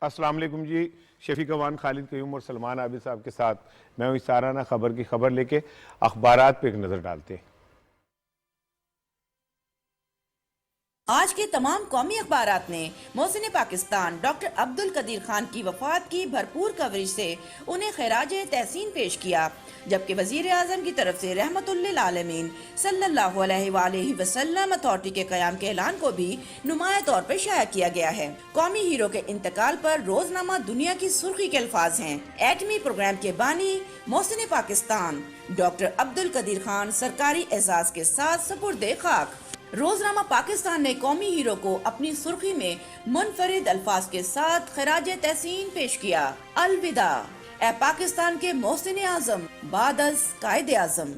अस्सलाम वालेकुम जी। शफीक अमान, खालिद कयूम और सलमान आबिद साहब के साथ मैं हूँ साराना खबर की खबर लेके अखबारात पे एक नज़र डालते हैं। आज के तमाम कौमी अखबारात ने मोहसिन पाकिस्तान डॉक्टर अब्दुल कदीर खान की वफात की भरपूर कवरेज से उन्हें खैराज तहसीन पेश किया, जबकि वजीर आजम की तरफ से रहमतुल्लिल आलमीन सल्लल्लाहु अलैहि वसल्लम अथॉरिटी के कयाम के ऐलान को भी नुमाया तौर पर शाया किया गया है। कौमी हीरो के इंतकाल पर रोजनामा दुनिया की सुर्खी के अल्फाज हैं। एटमी प्रोग्राम के बानी मोहसिन पाकिस्तान डॉक्टर अब्दुल कदीर खान सरकारी एजाज के साथ सुपुर्दे खाक। रोजनामा पाकिस्तान ने कौमी हीरो को अपनी सुर्खी में मुनफरिद अल्फाज के साथ खराज तहसीन पेश किया। अलविदा ए पाकिस्तान के मोहसिन आजम बादस कायदे आजम।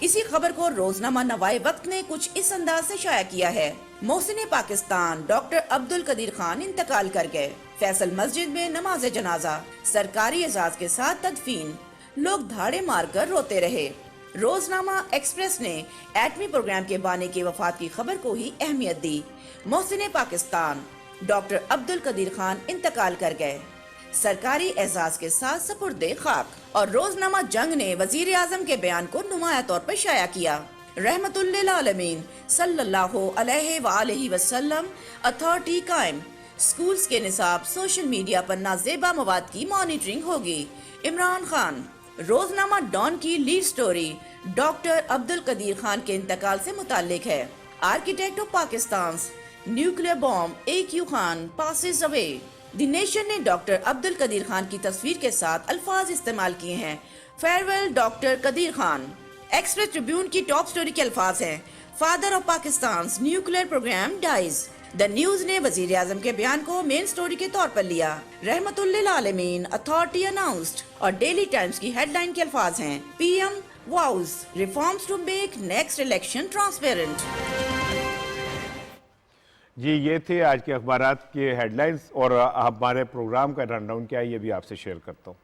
इसी खबर को रोजनामा नवाए वक्त ने कुछ इस अंदाज से शाया किया है। मोहसिन पाकिस्तान डॉक्टर अब्दुल कदीर खान इंतकाल कर गए। फैसल मस्जिद में नमाज जनाजा, सरकारी एजाज के साथ तदफीन, लोग धाड़े मारकर रोते रहे। रोजनामा एक्सप्रेस ने एटमी प्रोग्राम के बानी की वफात की खबर को ही अहमियत दी। मोहसिन पाकिस्तान डॉक्टर अब्दुल कदीर खान इंतकाल कर गए, सरकारी एजाज के साथ सुपुर्दे खाक। और रोजनामा जंग ने वजीर आजम के बयान को नुमाया तौर पर शाया किया। रहमतुल्लिल आलमीन सल्लल्लाहु अलैहि वसल्लम अथॉरिटी कायम। स्कूल्स के निसाब सोशल मीडिया पर नाजेबा मवाद की मॉनिटरिंग होगी। इमरान खान। रोजनामा डॉन की lead story doctor Abdul Qadeer Khan के इंतकाल से मुताल्लिक है। Architect of Pakistan nuclear bomb AQ Khan passes away. The Nation ने डॉक्टर अब्दुल कदीर खान की तस्वीर के साथ अल्फाज इस्तेमाल किए हैं। Farewell doctor Qadeer Khan. एक्सप्रेस ट्रिब्यून की टॉप स्टोरी के अल्फाज हैं, father of Pakistan nuclear program dies. The News ने वजीर आजम के बयान को मेन स्टोरी के तौर पर लिया। Rahmatullil Alameen authority announced. और डेली टाइम्स की हेडलाइन के अल्फाज हैं, PM vows reforms to make next election transparent. जी, ये थे आज के अखबारात के हेडलाइंस और हमारे प्रोग्राम का रनडाउन क्या है ये भी आपसे शेयर करता हूँ।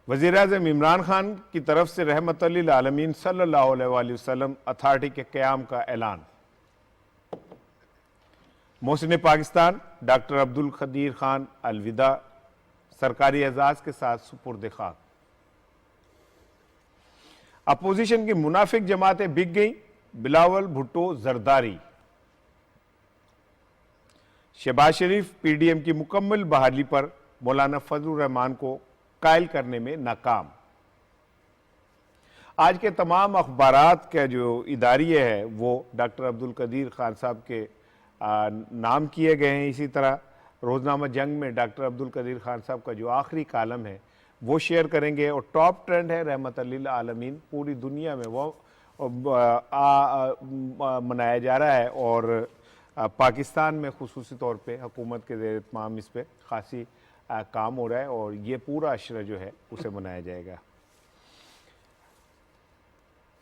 वज़ीर आज़म इमरान खान की तरफ से रहमतुल्लिल आलमीन सल्लल्लाहु अलैहि वसल्लम अथॉरिटी के क़याम का ऐलान। मोहसिन पाकिस्तान डॉक्टर अब्दुल कदीर खान अलविदा, सरकारी एजाज के साथ सुपुर्द खाक। अपोजिशन की मुनाफिक जमातें बिक गईं, बिलावल भुट्टो जरदारी। शहबाज शरीफ PDM की मुकम्मल बहाली पर मौलाना फजलुर रहमान को कायल करने में नाकाम। आज के तमाम अखबारात का जो इदारिये है वो डॉक्टर अब्दुल कदीर खान साहब के नाम किए गए हैं। इसी तरह रोजनामा जंग में डॉक्टर अब्दुल कदीर खान साहब का जो आखिरी कालम है वो शेयर करेंगे। और टॉप ट्रेंड है रहमतुल्लिल आलमीन, पूरी दुनिया में वो मनाया जा रहा है और पाकिस्तान में खुसूसी तौर पे हुकूमत के ज़ेर इत्माम इस पर खासी काम हो रहा है और ये पूरा अशरा जो है उसे मनाया जाएगा।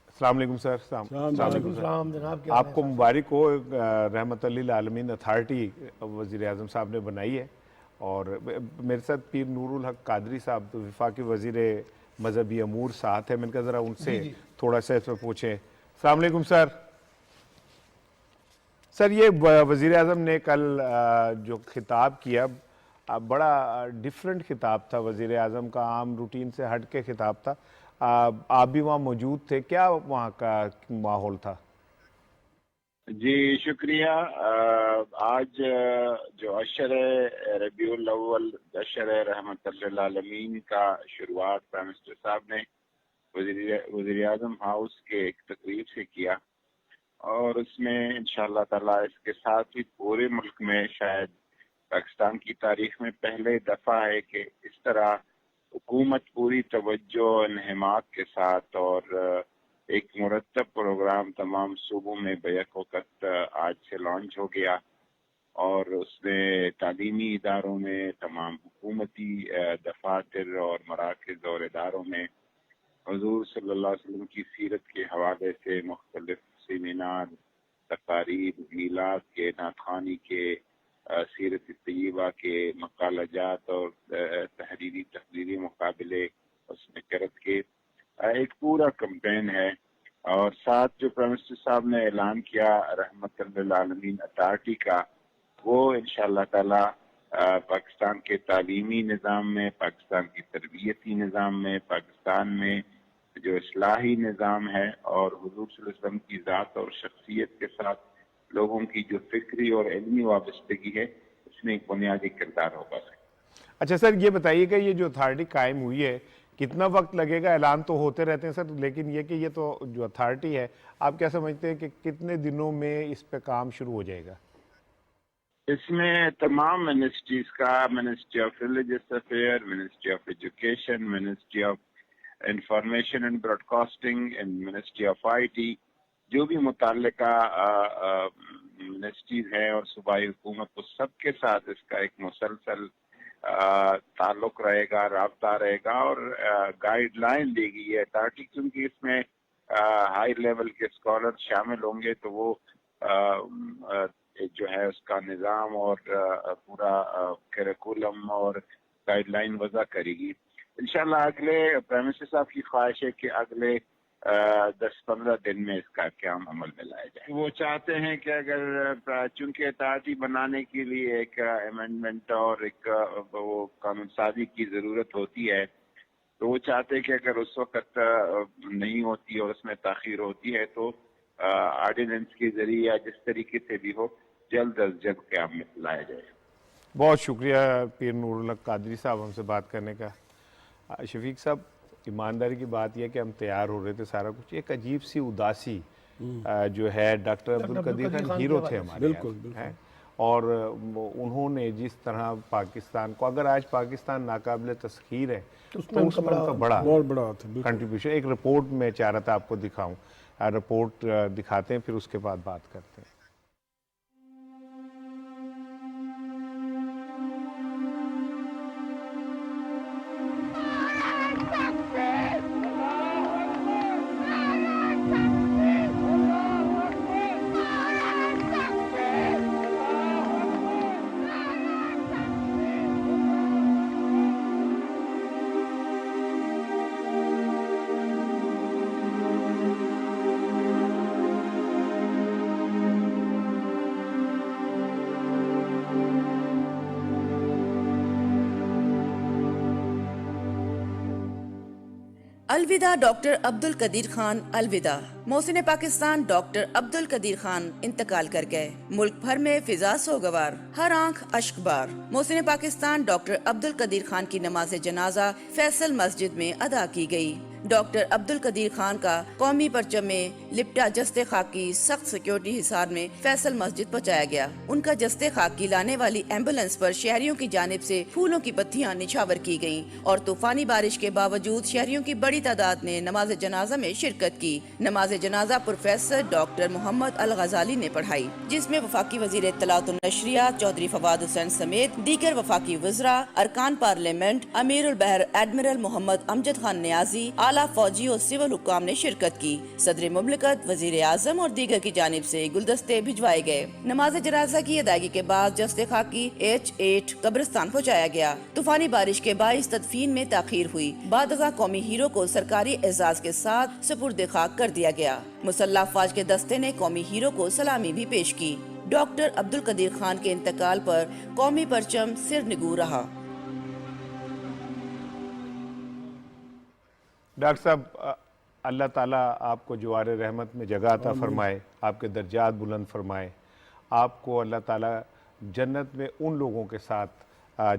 अस्सलाम वालेकुम सर। जनाब, आपको मुबारक हो। रहमतुल्लिल आलमीन अथॉरिटी वज़ीर आज़म साहब ने बनाई है और मेरे साथ पीर नूरुल हक कादरी साहब तो वफाकी वज़ीर मजहबी अमूर साथ है। मैंने कहा ज़रा उनसे थोड़ा सा इसमें पूछें। अस्सलाम वालेकुम सर। सर, ये वज़ीर आज़म ने कल जो खिताब किया बड़ा डिफरेंट खिताब था। वज़ीर आज़म का आम रूटीन से हट के खिताब था। आप भी वहाँ मौजूद थे, क्या वहाँ का माहौल था? जी शुक्रिया। आज जो अशर रबीउल अव्वल अशर रहमतुल्लिल आलमीन का शुरुआत प्राइम मिनिस्टर साहब ने वज़ीर आज़म हाउस के एक तकरीब से किया और उसमें इंशाअल्लाह ताला इसके साथ ही पूरे मुल्क में शायद पाकिस्तान की तारीख में पहले दफ़ा है कि इस तरह हुकूमत पूरी तवज्जो इन्हिमाक के साथ और एक मुरतब प्रोग्राम तमाम सूबों में बैक वक़्त आज से लॉन्च हो गया और उसमें तालीमी इदारों में, तमाम हुकूमती दफातर और मराकज़ और इदारों में हुज़ूर सल्लल्लाहु अलैहि वसल्लम की सीरत के हवाले से मुख्तलिफ सेमिनार, तकारीब, मीलाद के, नाथखानी के, सीरत तय्यबा के मकालजात और तहरीरी तकरीरी मुकाबले उसमें करत के एक पूरा कैंपेन है। और साथ जो प्राइम मिनिस्टर साहब ने ऐलान किया रहमतुल्लिल आलमीन अथॉरिटी का, वो इंशाअल्लाह ताला पाकिस्तान के तालीमी निज़ाम में, पाकिस्तान की तरबियती निज़ाम में, पाकिस्तान में जो इस्लाही निज़ाम है और हुजूर सल्लल्लाहु अलैहि वसल्लम की ज़ात और शख्सियत के साथ लोगों की जो फिक्री और इल्मी वाबस्तगी है, उसमें एक बुनियादी किरदार होगा। अच्छा सर, ये बताइए कि ये जो अथॉरिटी कायम हुई है, कितना वक्त लगेगा? ऐलान तो होते रहते हैं सर, लेकिन ये कि ये तो जो अथॉरिटी है, आप क्या समझते हैं कि कितने दिनों में इस पे काम शुरू हो जाएगा? इसमें तमाम मिनिस्ट्रीज का, ministry of religious affair, ministry of education, ministry of information and broadcasting and ministry of IT, जो भी मुताल्लिका मिनिस्ट्रीज हैं और सूबाई हुकूमत, तो सबके साथ इसका एक मुसलसल ताल्लुक रहेगा, राब्ता रहेगा और गाइडलाइन दी गई है अथॉरिटी, क्योंकि इसमें हाई लेवल के स्कॉलर शामिल होंगे तो वो जो है उसका निज़ाम और पूरा करिकुलम और गाइडलाइन वज़ा करेगी। इंशाल्लाह अगले प्राइम मिनिस्टर साहब की ख्वाहिश है कि अगले 10-15 दिन में इसका काम अमल में लाया जाए। वो चाहते हैं कि अगर चूंकि अथॉरिटी बनाने के लिए एक अमेंडमेंट और एक वो कानून साजी की ज़रूरत होती है, तो वो चाहते हैं कि अगर उस वक्त नहीं होती और उसमें ताख़ीर होती है तो ऑर्डिनेंस के जरिए या जिस तरीके से भी हो जल्द अज जल्द काम में लाया जाए। बहुत शुक्रिया पीर नूरुल हक कादरी साहब हमसे बात करने का। शफीक साहब, ईमानदारी की बात यह कि हम तैयार हो रहे थे सारा कुछ, एक अजीब सी उदासी जो है, डॉक्टर अब्दुल कदीर खान हीरो थे हमारे, बिल्कुल हैं, और उन्होंने जिस तरह पाकिस्तान को, अगर आज पाकिस्तान नाकाबिल तस्खीर है तो उसमें उनका बहुत बड़ा कंट्रीब्यूशन। एक रिपोर्ट में चाह रहा था आपको दिखाऊं, रिपोर्ट दिखाते हैं फिर उसके बाद बात करते हैं। अलविदा डॉक्टर अब्दुल कदीर खान, अलविदा। मोहसिन पाकिस्तान डॉक्टर अब्दुल कदीर खान इंतकाल कर गए। मुल्क भर में फिजा सोगवार, हर आंख अश्कबार। मोहसिन पाकिस्तान डॉक्टर अब्दुल कदीर खान की नमाज जनाजा फैसल मस्जिद में अदा की गई। डॉक्टर अब्दुल कदीर खान का कौमी परचम में लिपटा जस्ते खाकी सख्त सिक्योरिटी हिसार में फैसल मस्जिद पहुंचाया गया। उनका जस्ते खाकी लाने वाली एम्बुलेंस पर शहरियों की जानिब से फूलों की पत्तियां निछावर की गयीं और तूफानी बारिश के बावजूद शहरियों की बड़ी तादाद ने नमाज जनाजा में शिरकत की। नमाज जनाजा प्रोफेसर डॉक्टर मोहम्मद अल गजाली ने पढ़ाई, जिसमें वफाकी वजीर इत्तलात और नशरियात चौधरी फवाद हुसैन समेत दीगर वफाकी वज़रा, अरकान पार्लियामेंट, अमीरुल बहर एडमिरल मोहम्मद अमजद खान नियाजी, आला फौजी और सिविल हुक्काम ने शिरकत की। सदर मुमलिकत, वजीर आजम और दीगर की जानिब से गुलदस्ते भिजवाए गए। नमाज जनाजा की अदायगी के बाद जस्ते खाकी H8 कब्रिस्तान पहुँचाया गया। तूफानी बारिश के बाइस तदफीन में ताखीर हुई। बाद अज़ा कौमी हीरो को सरकारी एजाज के साथ सुपुर्द खाक कर दिया गया। मुसल्लह फौज के दस्ते ने कौमी हीरो को सलामी भी पेश की। डॉक्टर अब्दुल कदीर खान के इंतकाल पर कौमी परचम सिर निगू रहा। डॉक्टर साहब, अल्लाह ताला आपको जवार रहमत में जगह अता फरमाए, आपके दर्जात बुलंद फरमाए, आपको अल्लाह ताला जन्नत में उन लोगों के साथ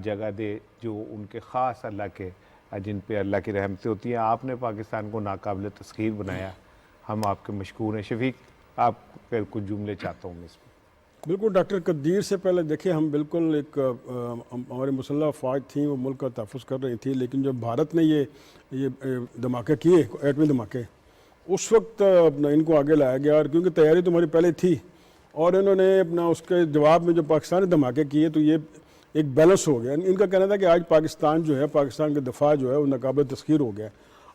जगह दे जो उनके ख़ास अल्लाह के, जिन पे अल्लाह की रहमतें होती हैं। आपने पाकिस्तान को नाकाबिल तस्खीर बनाया, हम आपके मशकूर हैं। शफीक, आप कुछ जुमले चाहता हूँ इसमें। बिल्कुल, डॉक्टर कदीर से पहले देखिए, हम बिल्कुल एक हमारी मुसल्लह फ़ौज थी, वो मुल्क का तहफ़्फ़ुज़ कर रही थी, लेकिन जब भारत ने ये धमाके किए, एटमी धमाके, उस वक्त इनको आगे लाया गया। और क्योंकि तैयारी तो हमारी पहले थी और इन्होंने अपना उसके जवाब में जो पाकिस्तान ने धमाके किए, तो ये एक बैलेंस हो गया। इनका कहना था कि आज पाकिस्तान जो है, पाकिस्तान का दफा जो है वो नाकाबिल तस्खीर हो गया।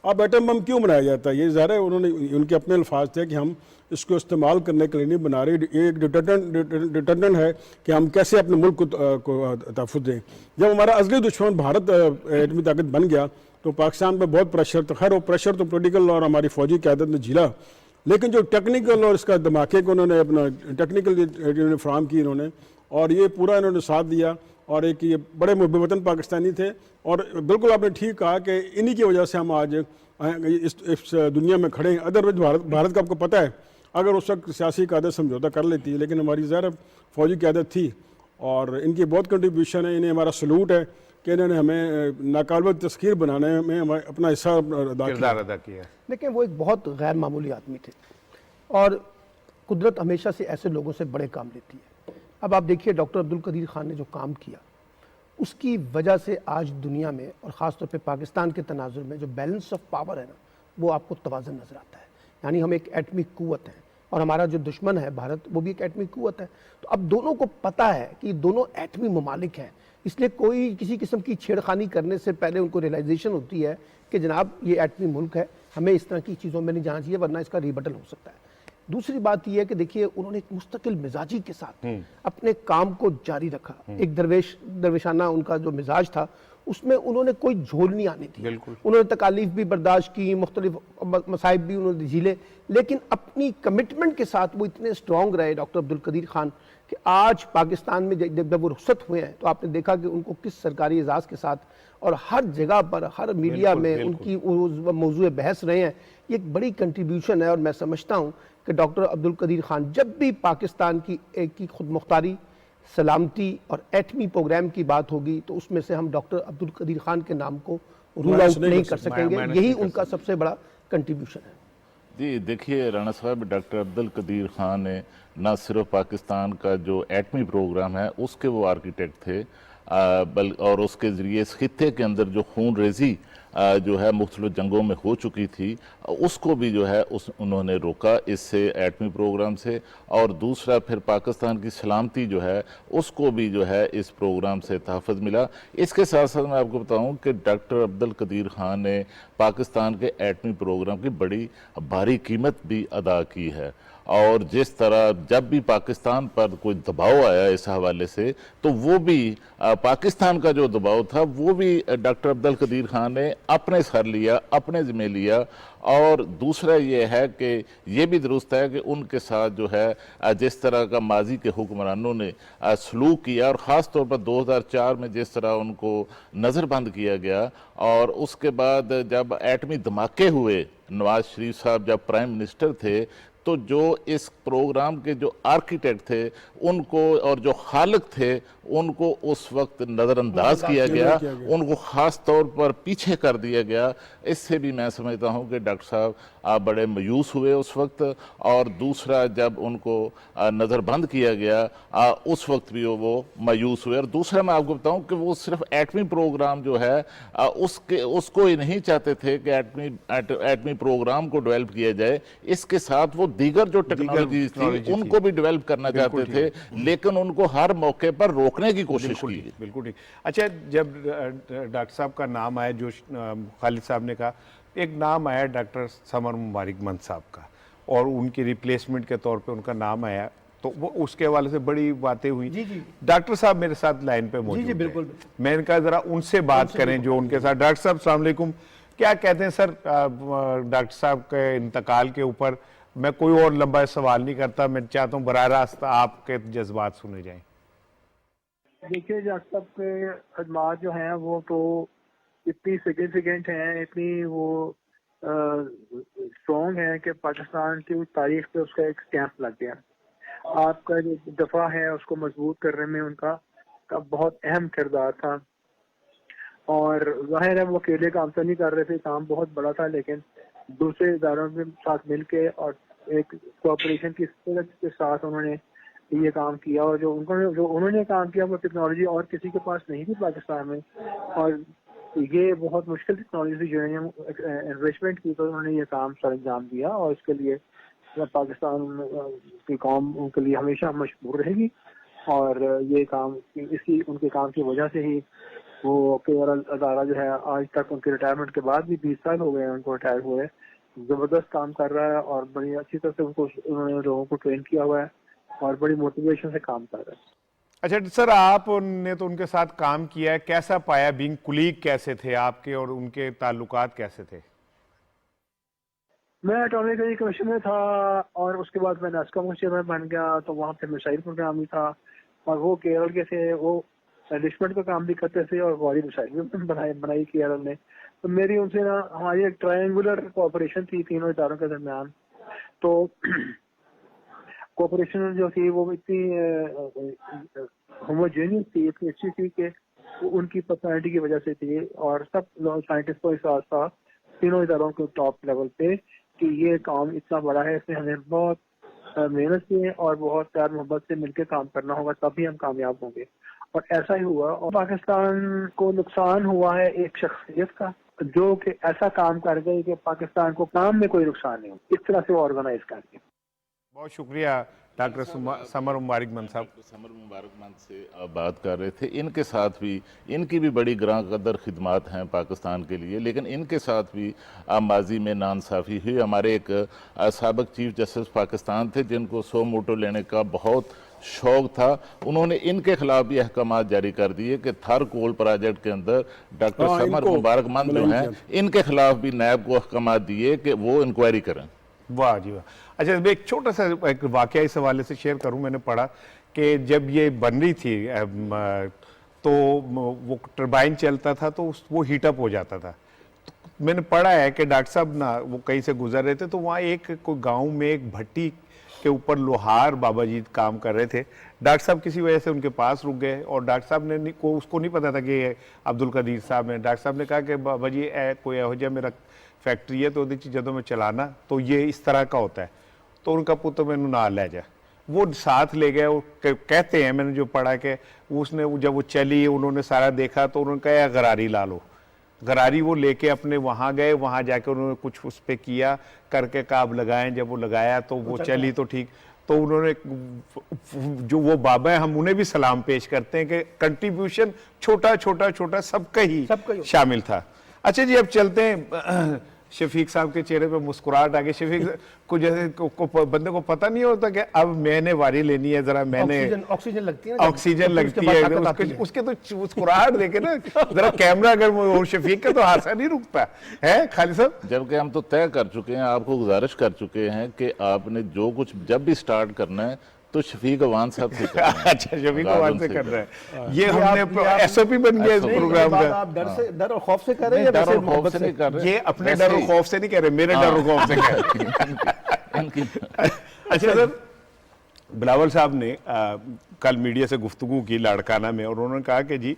अब एटम बम क्यों बनाया जाता है? ये ज़ाहिर है उन्होंने, उनके अपने अल्फाज थे कि हम इसको इस्तेमाल करने के लिए नहीं बना रहे, ये एक डिटर्जेंट है कि हम कैसे अपने मुल्क को तहफ़्फ़ुज़ दें। जब हमारा अज़ली दुश्मन भारत एटमी ताकत बन गया तो पाकिस्तान पर बहुत प्रेशर था। खैर वो प्रेशर तो पोलिटिकल और हमारी फ़ौजी क़यादत ने झीला, लेकिन जो टेक्निकल और इसका धमाके को उन्होंने अपना टेक्निकल फ्राहम की इन्होंने, और ये पूरा इन्होंने साथ दिया। और एक ये बड़े मुहब्बतन पाकिस्तानी थे। और बिल्कुल आपने ठीक कहा कि इन्हीं की वजह से हम आज इस दुनिया में खड़े हैं। अदरवाइज भारत का आपको पता है, अगर उस वक्त सियासी क़यादत समझौता कर लेती, लेकिन हमारी ज़ाहिर फ़ौजी क़यादत थी और इनकी बहुत कंट्रीब्यूशन है। इन्हें हमारा सलूट है कि इन्होंने हमें नाकाबिल तस्खीर बनाने में अपना हिस्सा अदा किया। देखिए, वो एक बहुत गैर मामूली आदमी थे और कुदरत हमेशा से ऐसे लोगों से बड़े काम लेती है। अब आप देखिए, डॉक्टर अब्दुल कदीर खान ने जो काम किया, उसकी वजह से आज दुनिया में और ख़ास तौर पे पाकिस्तान के तनाजुर में जो बैलेंस ऑफ पावर है ना, वो आपको तवाज़न नज़र आता है। यानी हम एक एटमी क़ुव्वत हैं और हमारा जो दुश्मन है भारत, वो भी एक एटमी क़ुव्वत है। तो अब दोनों को पता है कि दोनों एटमी ममालिक हैं, इसलिए कोई किसी किस्म की छेड़खानी करने से पहले उनको रियलाइजेशन होती है कि जनाब ये एटमी मुल्क है, हमें इस तरह की चीज़ों में नहीं जाना चाहिए, वरना इसका रिबटल हो सकता है। दूसरी बात यह है कि देखिए, उन्होंने एक मुस्तकिल मिजाजी के साथ अपने काम को जारी रखा। एक दरवेशाना उनका जो मिजाज था, उसमें उन्होंने कोई झोल नहीं आने दी। उन्होंने तकालीफ भी बर्दाश्त की, मुख्तलिफ मसाइब भी उन्होंने झीले, लेकिन अपनी कमिटमेंट के साथ वो इतने स्ट्रॉन्ग रहे डॉक्टर अब्दुल कदीर खान कि आज पाकिस्तान में जब वो रुखसत हुए हैं तो आपने देखा कि उनको किस सरकारी एजाज़ के साथ और हर जगह पर, हर मीडिया में उनकी मौजूद बहस रहे हैं। ये एक बड़ी कंट्रीब्यूशन है और मैं समझता हूँ कि डॉक्टर अब्दुल कदीर खान जब भी पाकिस्तान की खुद मुख्तारी, सलामती और एटमी प्रोग्राम की बात होगी तो उसमें से हम डॉक्टर अब्दुल कदीर खान के नाम को रूल आउट नहीं कर सकेंगे। यही उनका सबसे बड़ा कंट्रीब्यूशन है। जी देखिए राणा साहब, डॉक्टर अब्दुल कदीर खान ने न सिर्फ पाकिस्तान का जो एटमी प्रोग्राम है उसके वो आर्किटेक्ट थे, और उसके ज़रिए इस खित्ते के अंदर जो खून रेजी जो है मुख्तलिफ जंगों में हो चुकी थी, उसको भी जो है उन्होंने रोका इससे, एटमी प्रोग्राम से। और दूसरा फिर पाकिस्तान की सलामती जो है उसको भी जो है इस प्रोग्राम से तहफ़्फ़ुज़ मिला। इसके साथ साथ मैं आपको बताऊं कि डॉक्टर अब्दुल कदीर खान ने पाकिस्तान के एटमी प्रोग्राम की बड़ी भारी कीमत भी अदा की है। और जिस तरह जब भी पाकिस्तान पर कोई दबाव आया इस हवाले से, तो वो भी पाकिस्तान का जो दबाव था वो भी डॉक्टर अब्दुल कदीर खान ने अपने सर लिया, अपने ज़िम्मे लिया। और दूसरा ये है कि ये भी दुरुस्त है कि उनके साथ जो है जिस तरह का माजी के हुक्मरानों ने सलूक किया, और ख़ास तौर पर 2004 में जिस तरह उनको नज़रबंद किया गया, और उसके बाद जब एटमी धमाके हुए, नवाज शरीफ साहब जब प्राइम मिनिस्टर थे, तो जो इस प्रोग्राम के जो आर्किटेक्ट थे उनको और जो खालिक थे उनको उस वक्त नज़रअंदाज किया गया, उनको ख़ास तौर पर पीछे कर दिया गया। इससे भी मैं समझता हूँ कि डॉक्टर साहब आप बड़े मायूस हुए उस वक्त। और दूसरा, जब उनको नज़रबंद किया गया उस वक्त भी वो मायूस हुए। और दूसरा मैं आपको बताऊँ कि वो सिर्फ एटमी प्रोग्राम जो है उसको ही नहीं चाहते थे कि एटमी प्रोग्राम को डेवलप किया जाए, इसके साथ वो दीगर जो टेक्नोलॉजी थी उनको भी डेवलप करना चाहते थे, लेकिन उनको हर मौके पर रोकने की कोशिश की। बिल्कुल ठीक। अच्छा, जब डॉक्टर साहब का नाम आया, जो खालिद साहब ने कहा, एक नाम आया डॉक्टर समर मुबारक मंद साहब का, और उनकी रिप्लेसमेंट के तौर पे उनका नाम आया, तो वो उसके हवाले से बड़ी बातें हुई। जी। डॉक्टर साहब मेरे साथ लाइन पे मौजूद हैं। बिल्कुल। मैं इनका जरा उनसे बात करें जो उनके साथ। डॉक्टर साहब अस्सलाम वालेकुम, क्या कहते हैं सर डॉक्टर साहब के इंतकाल के ऊपर? मैं कोई और लंबा सवाल नहीं करता, मैं चाहता हूँ बराह रास्त आपके जज्बात सुने जाएं। देखिए, डॉक्टर साहब के खदमात जो हैं वो तो इतनी सिग्निफिकेंट हैं, इतनी वो स्ट्रॉन्ग है कि पाकिस्तान की तारीख पे उसका एक स्टैंप लग गया। आपका जो दफा है उसको मजबूत करने में उनका बहुत अहम किरदार था। और जाहिर है वो अकेले काम तो नहीं कर रहे थे, काम बहुत बड़ा था, लेकिन दूसरे इदारों के साथ मिलके और एक कोऑपरेशन की स्पिरिट के साथ उन्होंने ये काम किया। और जो उन्होंने काम किया वो टेक्नोलॉजी और किसी के पास नहीं थी पाकिस्तान में, और ये बहुत मुश्किल टेक्नोलॉजी थी जो इन्वेस्टमेंट की, तो उन्होंने ये काम सर अंजाम दिया। और इसके लिए पाकिस्तान की कौम उनके लिए हमेशा मशहूर रहेगी। और ये काम इसी उनके काम की वजह से ही वो केवल अदारा जो है आज तक उनके रिटायरमेंट के बाद भी 20 साल हो गए हैं उनको रिटायर हुए, जबरदस्त काम कर रहा है और बड़ी अच्छी तरह से उन्होंने लोगों को ट्रेन किया हुआ है और बड़ी मोटिवेशन से काम कर रहा है। अच्छा सर, आपने तो उनके साथ काम किया है, कैसा पाया? बीइंग कुलीग कैसे थे आपके और उनके ताल्लुकात कैसे थे? मैं अटॉर्नी कमीशन में था और उसके बाद मैं नास्कॉम का चेयरमैन बन गया, तो वहाँ पे मिसाइल प्रोग्राम भी था। और वो केरल के थे, वो रिचमंड का काम भी करते थे और गौरी बुशारी भी बनाई KRL ने। तो मेरी उनसे ना हमारी एक ट्रायंगुलर कोऑपरेशन थी तीनों इदारों के दरमियान। तो कोऑपरेशन जो थी वो इतनी होमोजेनियस थी, इतनी अच्छी थी कि उनकी पर्सनैलिटी की वजह से थी, और सब साइंटिस्टों के साथ साथ तीनों इदारों के टॉप लेवल पे कि ये काम इतना बड़ा है, इसमें हमें बहुत मेहनत से और बहुत प्यार मोहब्बत से मिलकर काम करना होगा, तभी हम कामयाब होंगे। और ऐसा ही हुआ। और पाकिस्तान को नुकसान हुआ है एक शख्सियत का, जो कि ऐसा काम कर गई कि पाकिस्तान को काम में कोई नुकसान नहीं हो, इस तरह से ऑर्गेनाइज करके। बहुत शुक्रिया डॉक्टर समर मुबारकमंद साहब। समर मुबारकमंद से आप बात कर रहे थे, इनके साथ भी इनकी भी बड़ी ग्रां कदर खिदमात हैं पाकिस्तान के लिए, लेकिन इनके साथ भी माजी में नाइंसाफ़ी हुई। हमारे एक साबिक चीफ जस्टिस पाकिस्तान थे जिनको सो मोटो लेने का बहुत शौक था, उन्होंने इनके खिलाफ भी अहकाम जारी कर दिए कि थर कोल प्रोजेक्ट के अंदर डॉक्टर समर मुबारकमंद जो हैं इनके खिलाफ भी नैब को अहकाम दिए कि वो इंक्वायरी करें। वाह जी वाह। अच्छा, मैं एक छोटा सा एक वाकया इस हवाले से शेयर करूं। मैंने पढ़ा कि जब ये बन रही थी तो वो टरबाइन चलता था तो वो हीटअप हो जाता था। तो मैंने पढ़ा है कि डॉक्टर साहब ना वो कहीं से गुजर रहे थे तो वहाँ एक कोई गांव में एक भट्टी के ऊपर लोहार बाबा जी काम कर रहे थे। डॉक्टर साहब किसी वजह से उनके पास रुक गए और डॉक्टर साहब ने उसको नहीं पता था कि अब्दुल कदीर साहब हैं। डॉक्टर साहब ने कहा कि बाबा जी कोई यहो जिहा मेरा फैक्ट्री है तो जदों मैं चलाना तो ये इस तरह का होता है, तो उनका पुत्र मैनू ना ले जा। वो साथ ले गए। वो कहते हैं, मैंने जो पढ़ा कि उसने जब वो चली उन्होंने सारा देखा तो उन्होंने कहा गरारी ला लो। गरारी वो लेके अपने वहाँ गए, वहाँ जाके उन्होंने कुछ उस पर किया करके काब लगाएं। जब वो लगाया तो वो चली तो ठीक। तो उन्होंने जो वो बाबा है हम उन्हें भी सलाम पेश करते हैं कि कंट्रीब्यूशन छोटा छोटा छोटा सबका ही शामिल था। अच्छा जी, अब चलते हैं। शफीक साहब के चेहरे पे मुस्कुराहट आ गई। शफीक को जैसे बंदे को पता नहीं होता कि अब मैंने वारी लेनी है, जरा मैंने ऑक्सीजन लगती है, ऑक्सीजन लगती है उसके तो मुस्कुराहट देखे ना जरा कैमरा अगर और शफीक का तो हादसा नहीं रुकता है। खालिद साहब, जबकि हम तो तय कर चुके हैं, आपको गुजारिश कर चुके हैं कि आपने जो कुछ जब भी स्टार्ट करना है तो शफीक अवान साहब से अच्छा, शफीक अवान से कर रहे हैं। ये हमने एसओपी बन गया इस प्रोग्राम का। आप डर और खौफ से कर रहे हैं, डर और खौफ से नहीं कर रहे, ये अपने डर और खौफ से नहीं कह रहे, मेरे डर और खौफ से कह रहे। अच्छा सर, बिलावल साहब ने कल मीडिया से गुफ्तगू की लाड़काना में और उन्होंने कहा कि जी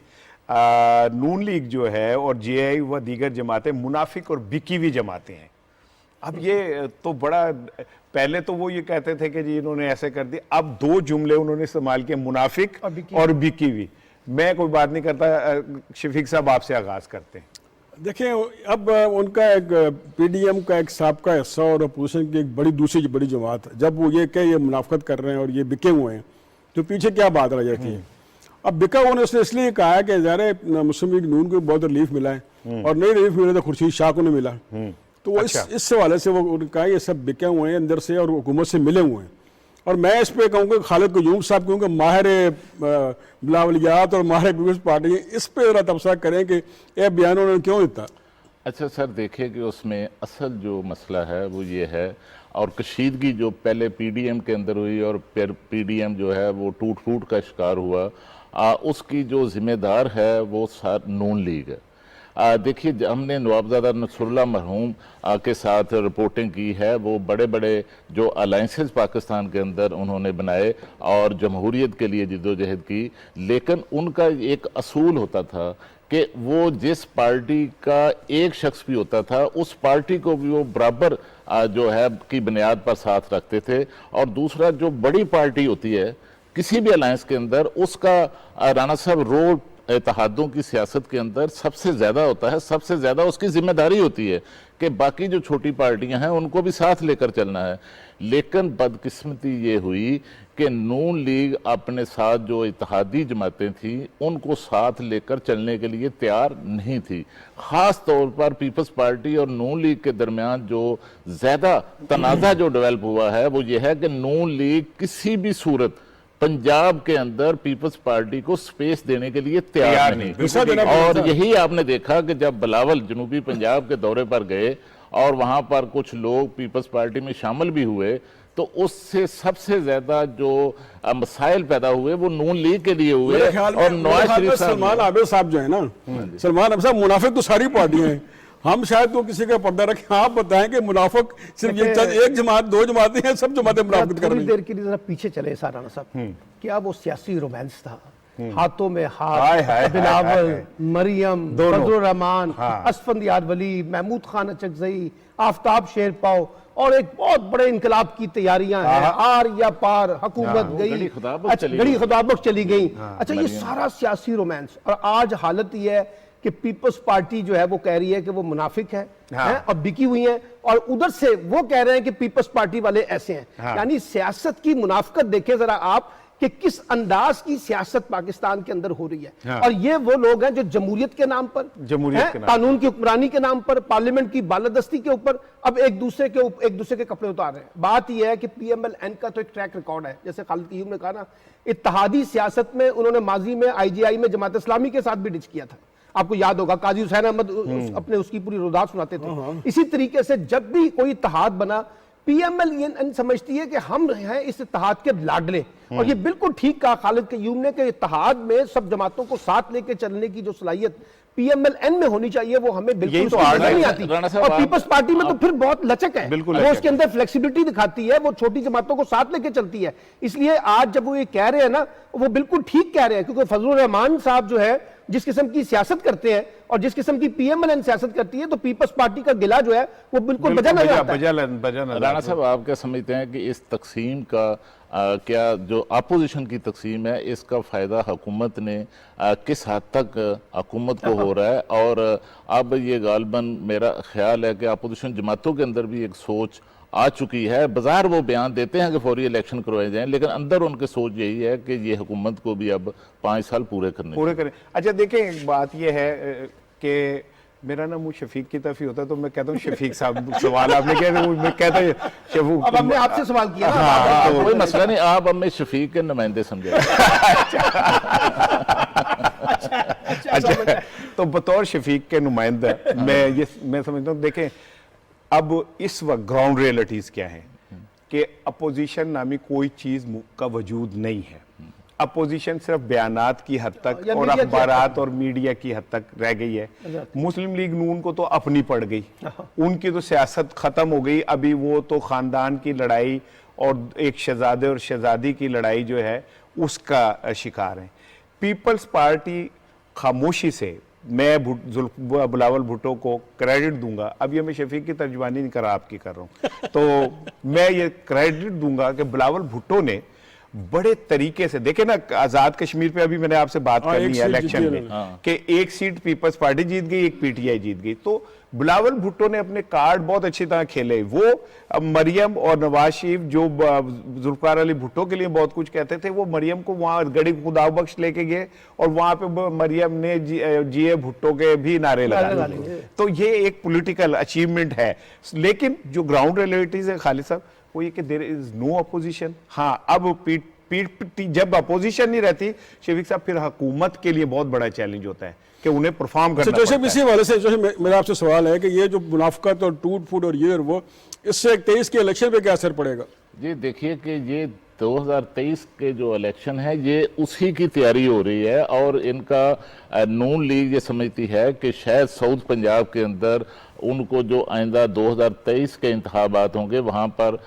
नून लीग जो है और जेआई व दीगर जमातें मुनाफिक और बिकी हुई जमातें हैं। अब ये तो बड़ा, पहले तो वो ये कहते थे कि जी इन्होंने ऐसे कर दिया, अब दो जुमले उन्होंने इस्तेमाल किए, मुनाफिक और बिकी हुई। मैं कोई बात नहीं करता, शफीक साहब आपसे आगाज करते हैं। देखिए, अब उनका एक पीडीएम का एक साबका हिस्सा और अपोजिशन की एक दूसरी बड़ी जमात, जब वो ये कहे ये मुनाफत कर रहे हैं और ये बिके हुए हैं तो पीछे क्या बात रह जाती है। अब बिका उन्होंने उसने इसलिए कहा है कि ज़ाहिर मुस्लिम लीग नून को बहुत रिलीफ मिला है और नहीं रिलीफ मिला तो खुर्शीद शाह को नहीं मिला। तो अच्छा। इस हवाले से वो कहा ये सब बिके हुए हैं अंदर से और हुकूमत से मिले हुए हैं। और मैं इस पे कहूँगा खालिद क़यूम साहब, क्योंकि माहिर बिलावलियात और माहिर पीपल्स पार्टी, इस पे जरा तबसरा करें कि यह बयान उन्होंने क्यों दिया। अच्छा सर, देखिए कि उसमें असल जो मसला है वो ये है, और कशीदगी जो पहले पीडीएम के अंदर हुई और फिर पीडीएम जो है वो टूट फूट का शिकार हुआ, उसकी जो जिम्मेदार है वो सर नून लीग है। देखिए, हमने नवाबजादा नसरुल्लाह मरहूम के साथ रिपोर्टिंग की है। वो बड़े बड़े जो अलाइंसेस पाकिस्तान के अंदर उन्होंने बनाए और जमहूरियत के लिए जिद्दोजहद की, लेकिन उनका एक असूल होता था कि वो जिस पार्टी का एक शख्स भी होता था उस पार्टी को भी वो बराबर जो है की बुनियाद पर साथ रखते थे। और दूसरा, जो बड़ी पार्टी होती है किसी भी अलायंस के अंदर, उसका राना साहब रोल इत्तेहादों की सियासत के अंदर सबसे ज़्यादा होता है, सबसे ज़्यादा उसकी जिम्मेदारी होती है कि बाकी जो छोटी पार्टियां हैं उनको भी साथ लेकर चलना है। लेकिन बदकिस्मती ये हुई कि नून लीग अपने साथ जो इत्तेहादी जमातें थी उनको साथ लेकर चलने के लिए तैयार नहीं थी। ख़ास तौर पर पीपल्स पार्टी और नून लीग के दरमियान जो ज़्यादा तनाज़ा जो डेवलप हुआ है वो ये है कि नून लीग किसी भी सूरत पंजाब के अंदर पीपल्स पार्टी को स्पेस देने के लिए तैयार नहीं। और यही आपने देखा कि जब बिलावल जनूबी पंजाब के दौरे पर गए और वहां पर कुछ लोग पीपल्स पार्टी में शामिल भी हुए, तो उससे सबसे ज्यादा जो मसाइल पैदा हुए वो नून लीग के लिए हुए। मेरे ख्याल में, और नवाज शरीफ सलमान आबिद साहब जो है ना, सलमान आबिद साहब, मुनाफिक तो सारी पार्टियां हैं, हम शायद तो किसी का पर्दा रखें, आप बताएं कि मुनाफिक सिर्फ ये एक जमात, दो जमातें हैं, सब जमातें मुनाफिक कर रही थोड़ी हैं। देर के लिए जरा पीछे चले राणा साहब, क्या वो सियासी रोमांस था? हाथों में हाय, हाथ, हाय, बिलावल, हाय। मरियम, दोनों। फजलुर रहमान, हाँ। असफंदियार वली, महमूद खान अचकजई, आफ्ताब शेरपाव, और एक बहुत बड़े इनकलाब की तैयारियां हैं, आर या पार हुकूमत गई, गड़ी खुदाबक अच्छा चली गड़ी गई। खुदाबक चली गई। अच्छा, ये सारा सियासी रोमांस, और आज हालत ये है कि पीपल्स पार्टी जो है वो कह रही है कि वो मुनाफिक है, हैं और बिकी हुई हैं, और उधर से वो कह रहे हैं कि पीपल्स पार्टी वाले ऐसे हैं। यानी सियासत की मुनाफिकत देखें जरा आप कि किस अंदाज की सियासत पाकिस्तान के अंदर हो रही है। और ये वो लोग हैं जो जमहूरियत के नाम पर, जमहूरियत के नाम कानून की हुक्मरानी के नाम पर, पार्लियामेंट की बालादस्ती के ऊपर अब एक दूसरे के कपड़े उतार रहे हैं। बात यह है कि PMLN का तो एक ट्रैक रिकॉर्ड है, जैसे खालिद क़य्यूम ने कहा ना, इत्तेहादी सियासत में उन्होंने माजी में IGI में जमात इस्लामी के साथ भी डिच किया था, आपको याद होगा, काजी हुसैन अहमद अपने उसकी पूरी रुदात सुनाते थे। इसी तरीके से जब भी कोई इत्तेहाद बना, PMLN समझती है कि हम हैं इस इत्तेहाद के लाडले, और ये बिल्कुल ठीक कहा खालिद क़य्यूम ने कि इत्तेहाद में सब जमातों को साथ लेके चलने की जो सलाहियत PMLN में होनी चाहिए वो हमें बिल्कुल यही तो उसकी आर्डर नजर नहीं है। आती। राणा साहब, और पीपल्स पार्टी में तो फिर बहुत लचक है, बिल्कुल वो लचक उसके अंदर फ्लेक्सिबिलिटी दिखाती है, वो छोटी जमातों को साथ लेके चलती है। इसलिए आज जब वो ये कह रहे हैं ना, वो बिल्कुल ठीक कह रहे हैं, क्योंकि फजलुर रहमान साहब जो है जिस किस्म की सियासत करते हैं और जिस किस्म की PMLN सियासत करती है, तो पीपल्स पार्टी का गिला जो है वो बिल्कुल बजा नजर आता है। राणा साहब, आप क्या समझते हैं कि इस तकसीम का क्या जो अपोजिशन की तकसीम है, इसका फ़ायदा हुकूमत ने किस हद तक हुकूमत को हो रहा है? और अब ये गालबन मेरा ख्याल है कि अपोजिशन जमातों के अंदर भी एक सोच आ चुकी है। बाजार वो बयान देते हैं कि फौरी इलेक्शन करवाए जाएं, लेकिन अंदर उनकी सोच यही है कि ये हुकूमत को भी अब 5 साल पूरे करें। अच्छा देखें, एक बात ये है कि मेरा ना मुंह शफीक की तरफ ही होता है, तो मैं कहता हूँ शफीक साहब सवाल आपने किया, मैं कहता हूँ अब हमने आपसे सवाल किया ना। हाँ, कोई मसला नहीं, आप हमें शफीक के नुमाइंदे समझे। अच्छा, तो बतौर शफीक के नुमाइंदा मैं समझता हूँ, देखें अब इस वक्त ग्राउंड रियलिटीज क्या है कि अपोजिशन नामी कोई चीज का वजूद नहीं है। अपोजिशन सिर्फ बयानात की हद तक और अखबारात और मीडिया की हद तक रह गई है। मुस्लिम लीग नून को तो अपनी पड़ गई, उनकी तो सियासत खत्म हो गई। अभी वो तो खानदान की लड़ाई और एक शहजादे और शहजादी की लड़ाई जो है उसका शिकार है। पीपल्स पार्टी खामोशी से, मैं बिलावल भुट्टो को क्रेडिट दूंगा, अब ये मैं शफीक की तर्जुमानी नहीं कर रहा, आपकी कर रहा हूं, तो मैं ये क्रेडिट दूंगा कि बिलावल भुट्टो ने बड़े तरीके से, देखे ना आजाद कश्मीर पे अभी मैंने आपसे बात करनी है इलेक्शन में कि एक सीट पीपल्स पार्टी जीत गई, एक PTI जीत गई, तो बिलावल भुट्टो ने अपने कार्ड बहुत अच्छी तरह खेले। वो मरियम और नवाज शरीफ जो जुल्फकार अली भुट्टो के लिए बहुत कुछ कहते थे, वो मरियम को वहां गड़ी खुदाबख्श लेके गए और वहां पे मरियम ने जीए भुट्टो के भी नारे लगा लिए। तो ये एक पॉलिटिकल अचीवमेंट है। लेकिन जो ग्राउंड रियलिटीज है खालिद साहब, वो ये कि देयर इज नो अपोजिशन। हाँ, अब जब अपोजिशन नहीं रहती शफीक साहब, फिर हुकूमत के लिए बहुत बड़ा चैलेंज होता है कि उन्हें परफॉर्म करना जैसे पड़ता इसी है। वाले से जो मेरा आपसे सवाल है कि ये जो मुनाफिकत और टूट फूट और ये और वो, इससे 23 के इलेक्शन पे क्या असर पड़ेगा? जी देखिए कि ये 2023 के जो इलेक्शन है ये उसी की तैयारी हो रही है, और इनका नून लीग ये समझती है कि शायद साउथ पंजाब के अंदर उनको जो आइंदा 2023 के इंतखाबात होंगे वहाँ पर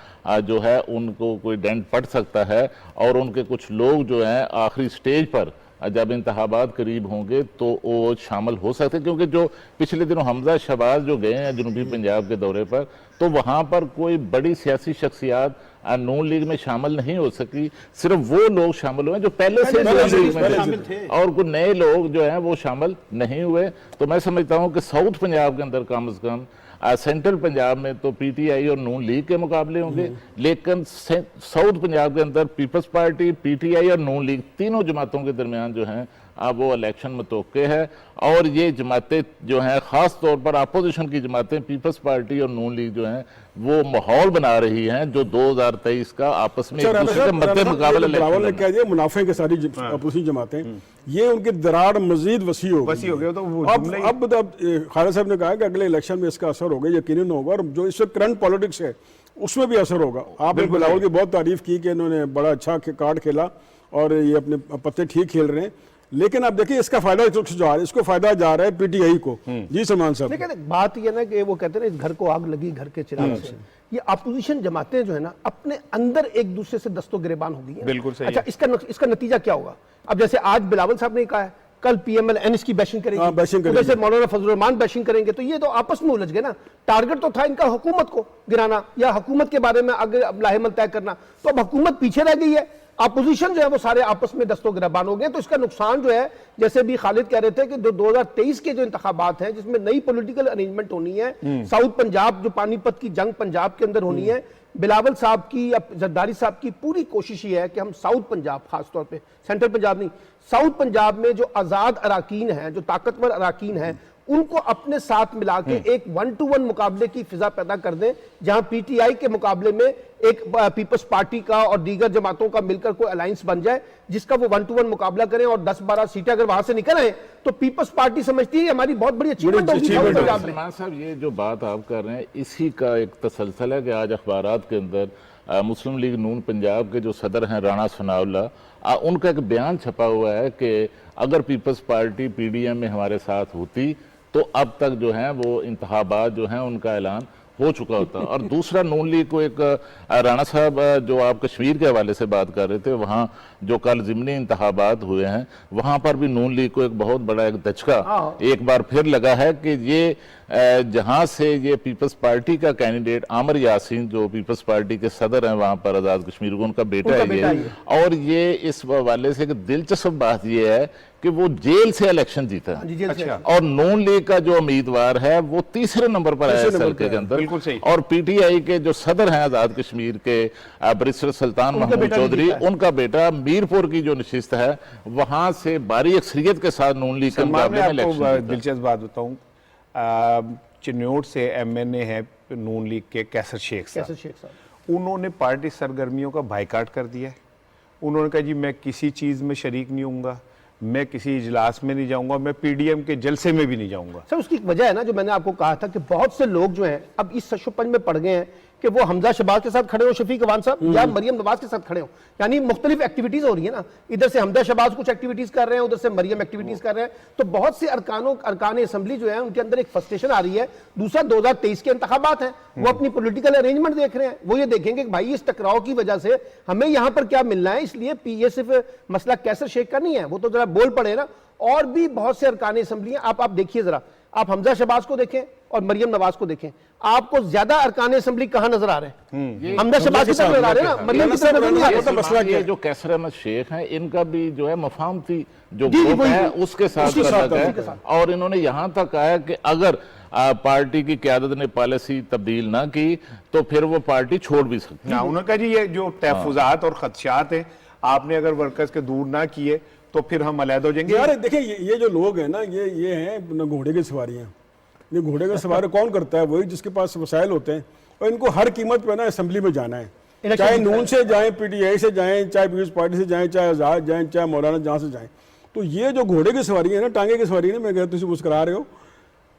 जो है उनको कोई डेंट पड़ सकता है, और उनके कुछ लोग जो हैं आखिरी स्टेज पर जब इंतखाबात करीब होंगे तो वो शामिल हो सकते हैं। क्योंकि जो पिछले दिनों हमजा शहबाज जो गए हैं जनूबी पंजाब के दौरे पर, तो वहाँ पर कोई बड़ी सियासी शख्सियात नून लीग में शामिल नहीं हो सकी, सिर्फ वो लोग शामिल हुए जो पहले से नून लीग में थे, और कुछ नए लोग जो हैं वो शामिल नहीं हुए। तो मैं समझता हूँ कि साउथ पंजाब के अंदर कम से कम, सेंट्रल पंजाब में तो PTI और नून लीग के मुकाबले होंगे, लेकिन साउथ पंजाब के अंदर पीपल्स पार्टी, PTI और नून लीग तीनों जमातों के दरमियान जो हैं अब वो इलेक्शन मतवक्के है। और ये जमातें जो हैं, ख़ास तौर पर अपोजिशन की जमातें पीपल्स पार्टी और नून लीग जो हैं, वो माहौल बना रही हैं जो 2023 का आपस में एक दूसरे के मद्दे मुकाबले ने कह दिया मुनाफे के सारी अपोजिशन जमातें, ये उनकी दरार मजीद वसी हो गई। तो अब खालिद साहब ने कहा कि अगले इलेक्शन में इसका असर होगा, यकीनन होगा। और जो इस वक्त करंट पॉलिटिक्स है उसमें भी असर होगा। आपने बिलावल की बहुत तारीफ की कि इन्होंने बड़ा अच्छा कार्ड खेला और ये अपने पत्ते ठीक खेल रहे हैं, लेकिन आप देखिए इसका फायदा इसको फायदा जा रहा है पीटीआई को। जी सलमान साहब, लेकिन बात ये ना कि वो कहते हैं ना, इस घर को आग लगी घर के चिराग से। ये अपोजिशन जमातें जो है ना अपने अंदर एक दूसरे से दस्तों गिरेबान हो गई है। बिल्कुल सही। अच्छा, इसका नतीजा क्या होगा? अब जैसे आज बिलावल साहब ने कहा है, कल पीएमएल इसकी बैशिंग करेंगे, उधर से मौलाना फजल रहमान बैशिंग करेंगे, तो ये तो आपस में उलझ गए ना। टारगेट तो था इनका हुकूमत को गिराना या हुकूमत के बारे में आगे लाहेमल तय करना, तो अब हुकूमत पीछे रह गई है, अपोजिशन जो है वो सारे आपस में दस्तों गिरबान हो गए। तो इसका नुकसान जो है, जैसे भी खालिद कह रहे थे कि 2023 के जो इंतखाबात हैं जिसमें नई पॉलिटिकल अरेंजमेंट होनी है, साउथ पंजाब जो पानीपत की जंग पंजाब के अंदर होनी है, बिलावल साहब की या जरदारी साहब की पूरी कोशिश ये है कि हम साउथ पंजाब, खासतौर पे सेंट्रल पंजाब नहीं, साउथ पंजाब में जो आजाद अराकीन हैं, जो ताकतवर अराकीन हैं, उनको अपने साथ मिला के एक 1-to-1 मुकाबले की फिजा पैदा कर दें, जहां पीटीआई के मुकाबले में एक पीपल्स पार्टी का और दीगर जमातों का मिलकर कोई अलायंस बन जाए, जिसका वो 1-to-1 मुकाबला करें और 10-12 सीटें अगर वहां से निकल आए तो पीपल्स पार्टी समझती है हमारी बहुत बड़ी अचीवमेंट होगी। सलमान साहब, ये जो बात आप कर रहे हैं इसी का एक तसलसल है कि आज अखबारात के अंदर मुस्लिम लीग नून पंजाब के जो सदर हैं राणा सनाउल्लाह, उनका एक बयान छपा हुआ है कि अगर पीपल्स पार्टी पीडीएम में हमारे साथ होती तो अब तक जो है वो इंतखाबात जो हैं उनका ऐलान हो चुका होता। और दूसरा, नून लीग को एक राणा साहब जो आप कश्मीर के हवाले से बात कर रहे थे, वहाँ जो कल ज़िमनी इंतखाबात हुए हैं वहाँ पर भी नून लीग को एक बहुत बड़ा एक दचका एक बार फिर लगा है कि ये जहाँ से ये पीपल्स पार्टी का कैंडिडेट आमिर यासीन जो पीपल्स पार्टी के सदर हैं वहाँ पर आज़ाद कश्मीर को, उनका बेटा है ये, और ये इस हवाले से दिलचस्प बात ये है कि वो जेल से इलेक्शन जीता है। अच्छा। और नून लीग का जो उम्मीदवार है वो तीसरे नंबर पर है इस हल्के के अंदर। बिल्कुल सही। और पीटीआई के जो सदर हैं आजाद कश्मीर के बैरिस्टर सुल्तान महमूद चौधरी, उनका बेटा मीरपुर की जो नशिस्त है वहां से भारी अक्सरियत के साथ नून लीग के मुकाबले में इलेक्शन जीता। दिलचस्प बात बताऊं, चिन्नौट से एमएनए है नून लीग के कैसर शेख साहब, उन्होंने पार्टी सरगर्मियों का बाइकाट कर दिया है। उन्होंने कहा जी मैं किसी चीज़ में शरीक नहीं होऊंगा, मैं किसी इजलास में नहीं जाऊंगा, मैं पीडीएम के जलसे में भी नहीं जाऊंगा। सर, उसकी एक वजह है ना, जो मैंने आपको कहा था कि बहुत से लोग जो हैं अब इस शशुपंज में पड़ गए हैं कि वो हमजा शहबाज के साथ खड़े हो, शफीक अवान साहब, या मरियम नवाज के साथ खड़े हो। यानी मुख्तलिफ एक्टिविटीज हो रही है ना, इधर से हमजा शहबाज कुछ एक्टिविटीज कर रहे हैं, उधर से मरियम एक्टिविटीज कर रहे हैं, तो बहुत से अरकान असेंबली जो है उनके अंदर एक फ्रस्ट्रेशन आ रही है। दूसरा, 2023 के इंतखाबात हैं, वो अपनी पॉलिटिकल अरेंजमेंट देख रहे हैं, वो ये देखेंगे कि भाई इस टकराव की वजह से हमें यहाँ पर क्या मिलना है, इसलिए ये सिर्फ मसला कैसर शेख का नहीं है, वो तो जरा बोल पड़े ना, और भी बहुत से अरकान असेंबली हैं। आप देखिए जरा, आप हमजा शहबाज को देखें और मरियम नवाज को देखें, आपको ज्यादा अरकान असेंबली कहां नजर आ रहे हैं? हमजा शहबाज की तरफ नजर आ रहे हैं ना, मरियम की तरफ नहीं आ रहे। ये जो कैसर अहमद शेख हैं इनका भी जो है मफाहमती जो ग्रुप है उसके साथ है, और इन्होंने यहां तक कहा कि अगर पार्टी की क़यादत ने पॉलिसी तब्दील ना की तो फिर वो पार्टी छोड़ भी सकती है। उन्होंने कहा जी ये जो तहफुजात और खदशात हैं आपने अगर वर्कर्स के दूर ना किए तो फिर हम अलहदा हो जाएंगे। यार देखिए ये जो लोग हैं ना, ये हैं घोड़े की सवारियां। ये घोड़े का सवारी कौन करता है? वही जिसके पास वसाइल होते हैं, और इनको हर कीमत पे ना असेंबली में जाना है, चाहे नून से जाएं, पीटीआई से जाएं, चाहे पीपल्स पार्टी से जाएं, चाहे आजाद जाएं, चाहे मौलाना जहां से जाएं। तो ये जो घोड़े की सवारी है ना, टांगे की सवारी है ना, मैं कहता हूं मुस्कुरा रहे हो,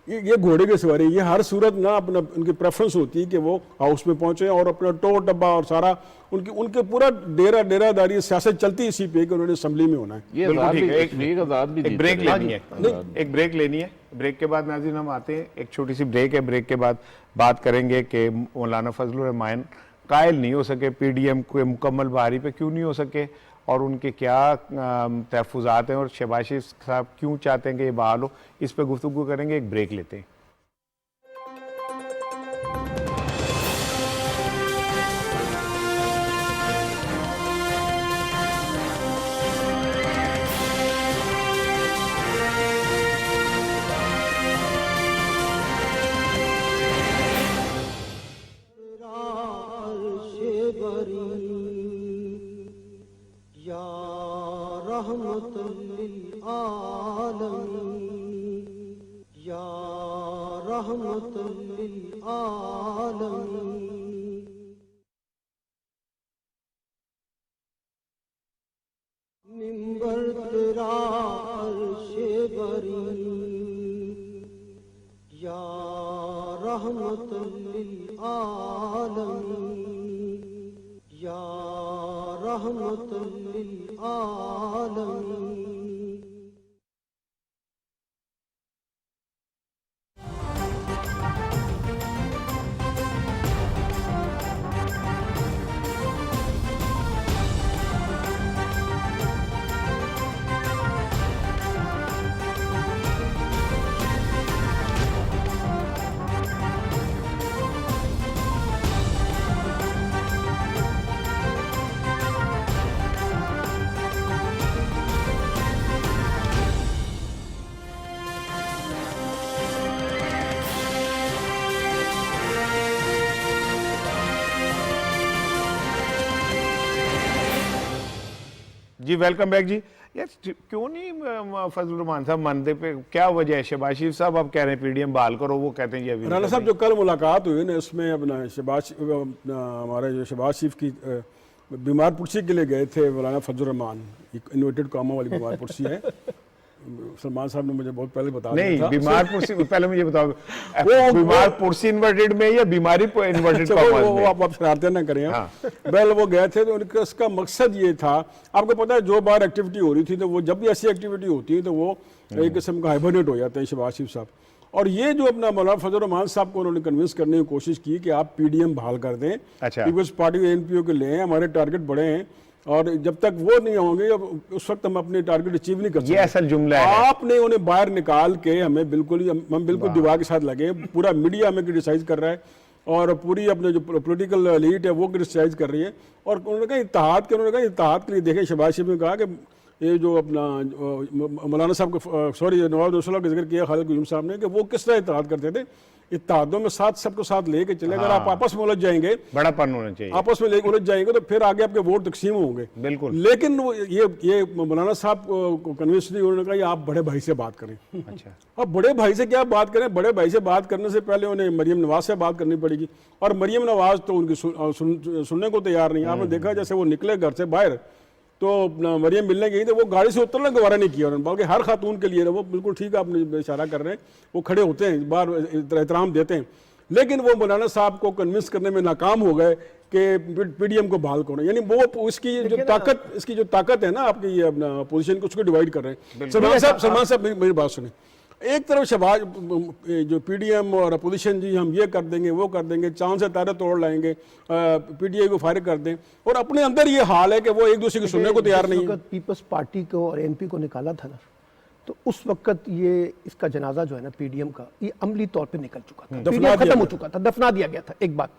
ये घोड़े की सवारी, ये हर सूरत ना अपना उनकी प्रेफरेंस होती है कि वो हाउस में पहुंचे और अपना टो डब्बा और सारा उनके पूरा डेरादारी सियासत चलती इसी पे कि उन्होंने असेंबली में होना है। ये एक ब्रेक लेनी है, एक ब्रेक लेनी है। ब्रेक के बाद नाज़रीन हम आते हैं, एक छोटी सी ब्रेक है। ब्रेक के बाद बात करेंगे कि मौलाना फजलुर रहमान कायल नहीं हो सके, पीडीएम के मुकम्मल बारी पे क्यों नहीं हो सके, और उनके क्या तहफुजात हैं, और शहबाज शरीफ साहब क्यों चाहते हैं कि ये बहाल हो, इस पर गुफ्तगू करेंगे। एक ब्रेक लेते हैं। मिंबर तेरा अर्शे बरी या रहमतुल लिल आलमीन या रहमतुल लिल आलमीन। जी वेलकम बैक जी। यार क्यों नहीं फजल रहमान साहब मानते पे, क्या वजह है? शहबाज शरीफ साहब आप कह रहे हैं पीडीएम बहाल करो, वो कहते हैं जी अभी राना साहब जो कल मुलाकात हुई ना, उसमें अपना हमारे जो शहबाज शरीफ की बीमार पुरसी के लिए गए थे मौलाना फजल रहमान, इन्वर्टेड कामा वाली बीमार पुरसी है। सलमान साहब ने मुझे बहुत पहले बता दिया नहीं था। बीमार पुरसी पहले मुझे बताओ, वो बीमार पुरसी इन्वर्टेड में या बीमारी इन्वर्टेड वो आप शरारतें ना करें। हाँ। बेल वो गए थे तो उनका उसका मकसद ये था, आपको पता है जो बार एक्टिविटी हो रही थी तो वो जब भी ऐसी एक्टिविटी होती है तो वो एक किस्म का हाइबरनेट हो जाते हैं शहबाज शरीफ साहब। और ये जो अपना मौलाना फजल रहमान साहब को उन्होंने कन्विंस करने की कोशिश की कि आप पीडीएम बहाल कर दें, पीपल्स पार्टी एनपीओ के लिए हमारे टारगेट बड़े हैं और जब तक वो नहीं होंगे उस वक्त हम अपने टारगेट अचीव नहीं कर सकते। ये असल जुमला है। आपने उन्हें बाहर निकाल के हमें बिल्कुल हम बिल्कुल दीवार के साथ लगे, पूरा मीडिया हमें क्रिटिसाइज कर रहा है और पूरी अपने जो पॉलिटिकल लीड है वो क्रिटिसाइज कर रही है। और उन्होंने कहा इत्तेहाद के लिए देखे, शहबाज शरीफ ने कहा कि ये जो अपना मौलाना साहब को सॉरी नवाज रसूलुल्लाह का जिक्र किया खालिद क़य्यूम साहब ने कि वो किस तरह इत्तेहाद करते थे। इत्तेहादों में साथ सबको साथ लेके चले, अगर आप आपस में उलझ जाएंगे, बड़ापन होना चाहिए, आपस में लेके उलझ जाएंगे तो फिर आगे आपके वोट तकसीम होंगे। बिल्कुल। लेकिन ये मौलाना साहब को कन्विंस नहीं, उन्होंने कहा आप बड़े भाई से बात करें। अच्छा, अब बड़े भाई से क्या बात करें? बड़े भाई से बात करने से पहले उन्हें मरियम नवाज से बात करनी पड़ेगी और मरियम नवाज तो उनकी सुनने को तैयार नहीं। आपने देखा जैसे वो निकले घर से बाहर तो मरियम मिलने गई तो वो गाड़ी से उतरना गवारा नहीं किया उन्होंने, बल्कि हर खातून के लिए वो बिल्कुल ठीक आपने इशारा कर रहे हैं, वो खड़े होते हैं, बार एहतराम देते हैं। लेकिन वो मौलाना साहब को कन्विंस करने में नाकाम हो गए कि पीडीएम को बहाल करो, यानी वो इसकी जो ताकत है ना आपकी ये अपना पोजीशन को उसको डिवाइड कर रहे हैं। सलमान साहब मेरी बात सुने, एक तरफ शहबाज जो पीडीएम और अपोजिशन जी हम ये कर देंगे वो कर देंगे, चांद से तारे तोड़ लाएंगे, पीटीआई को फारिग कर दें, और अपने अंदर ये हाल है कि वो एक दूसरे को सुनने को तैयार नहीं है। पीपल्स पार्टी को और एनपी को निकाला था ना, तो उस वक्त ये इसका जनाजा जो है ना पीडीएम का, ये अमली तौर पे निकल चुका था, खत्म हो चुका था, दफना दिया गया था एक बात।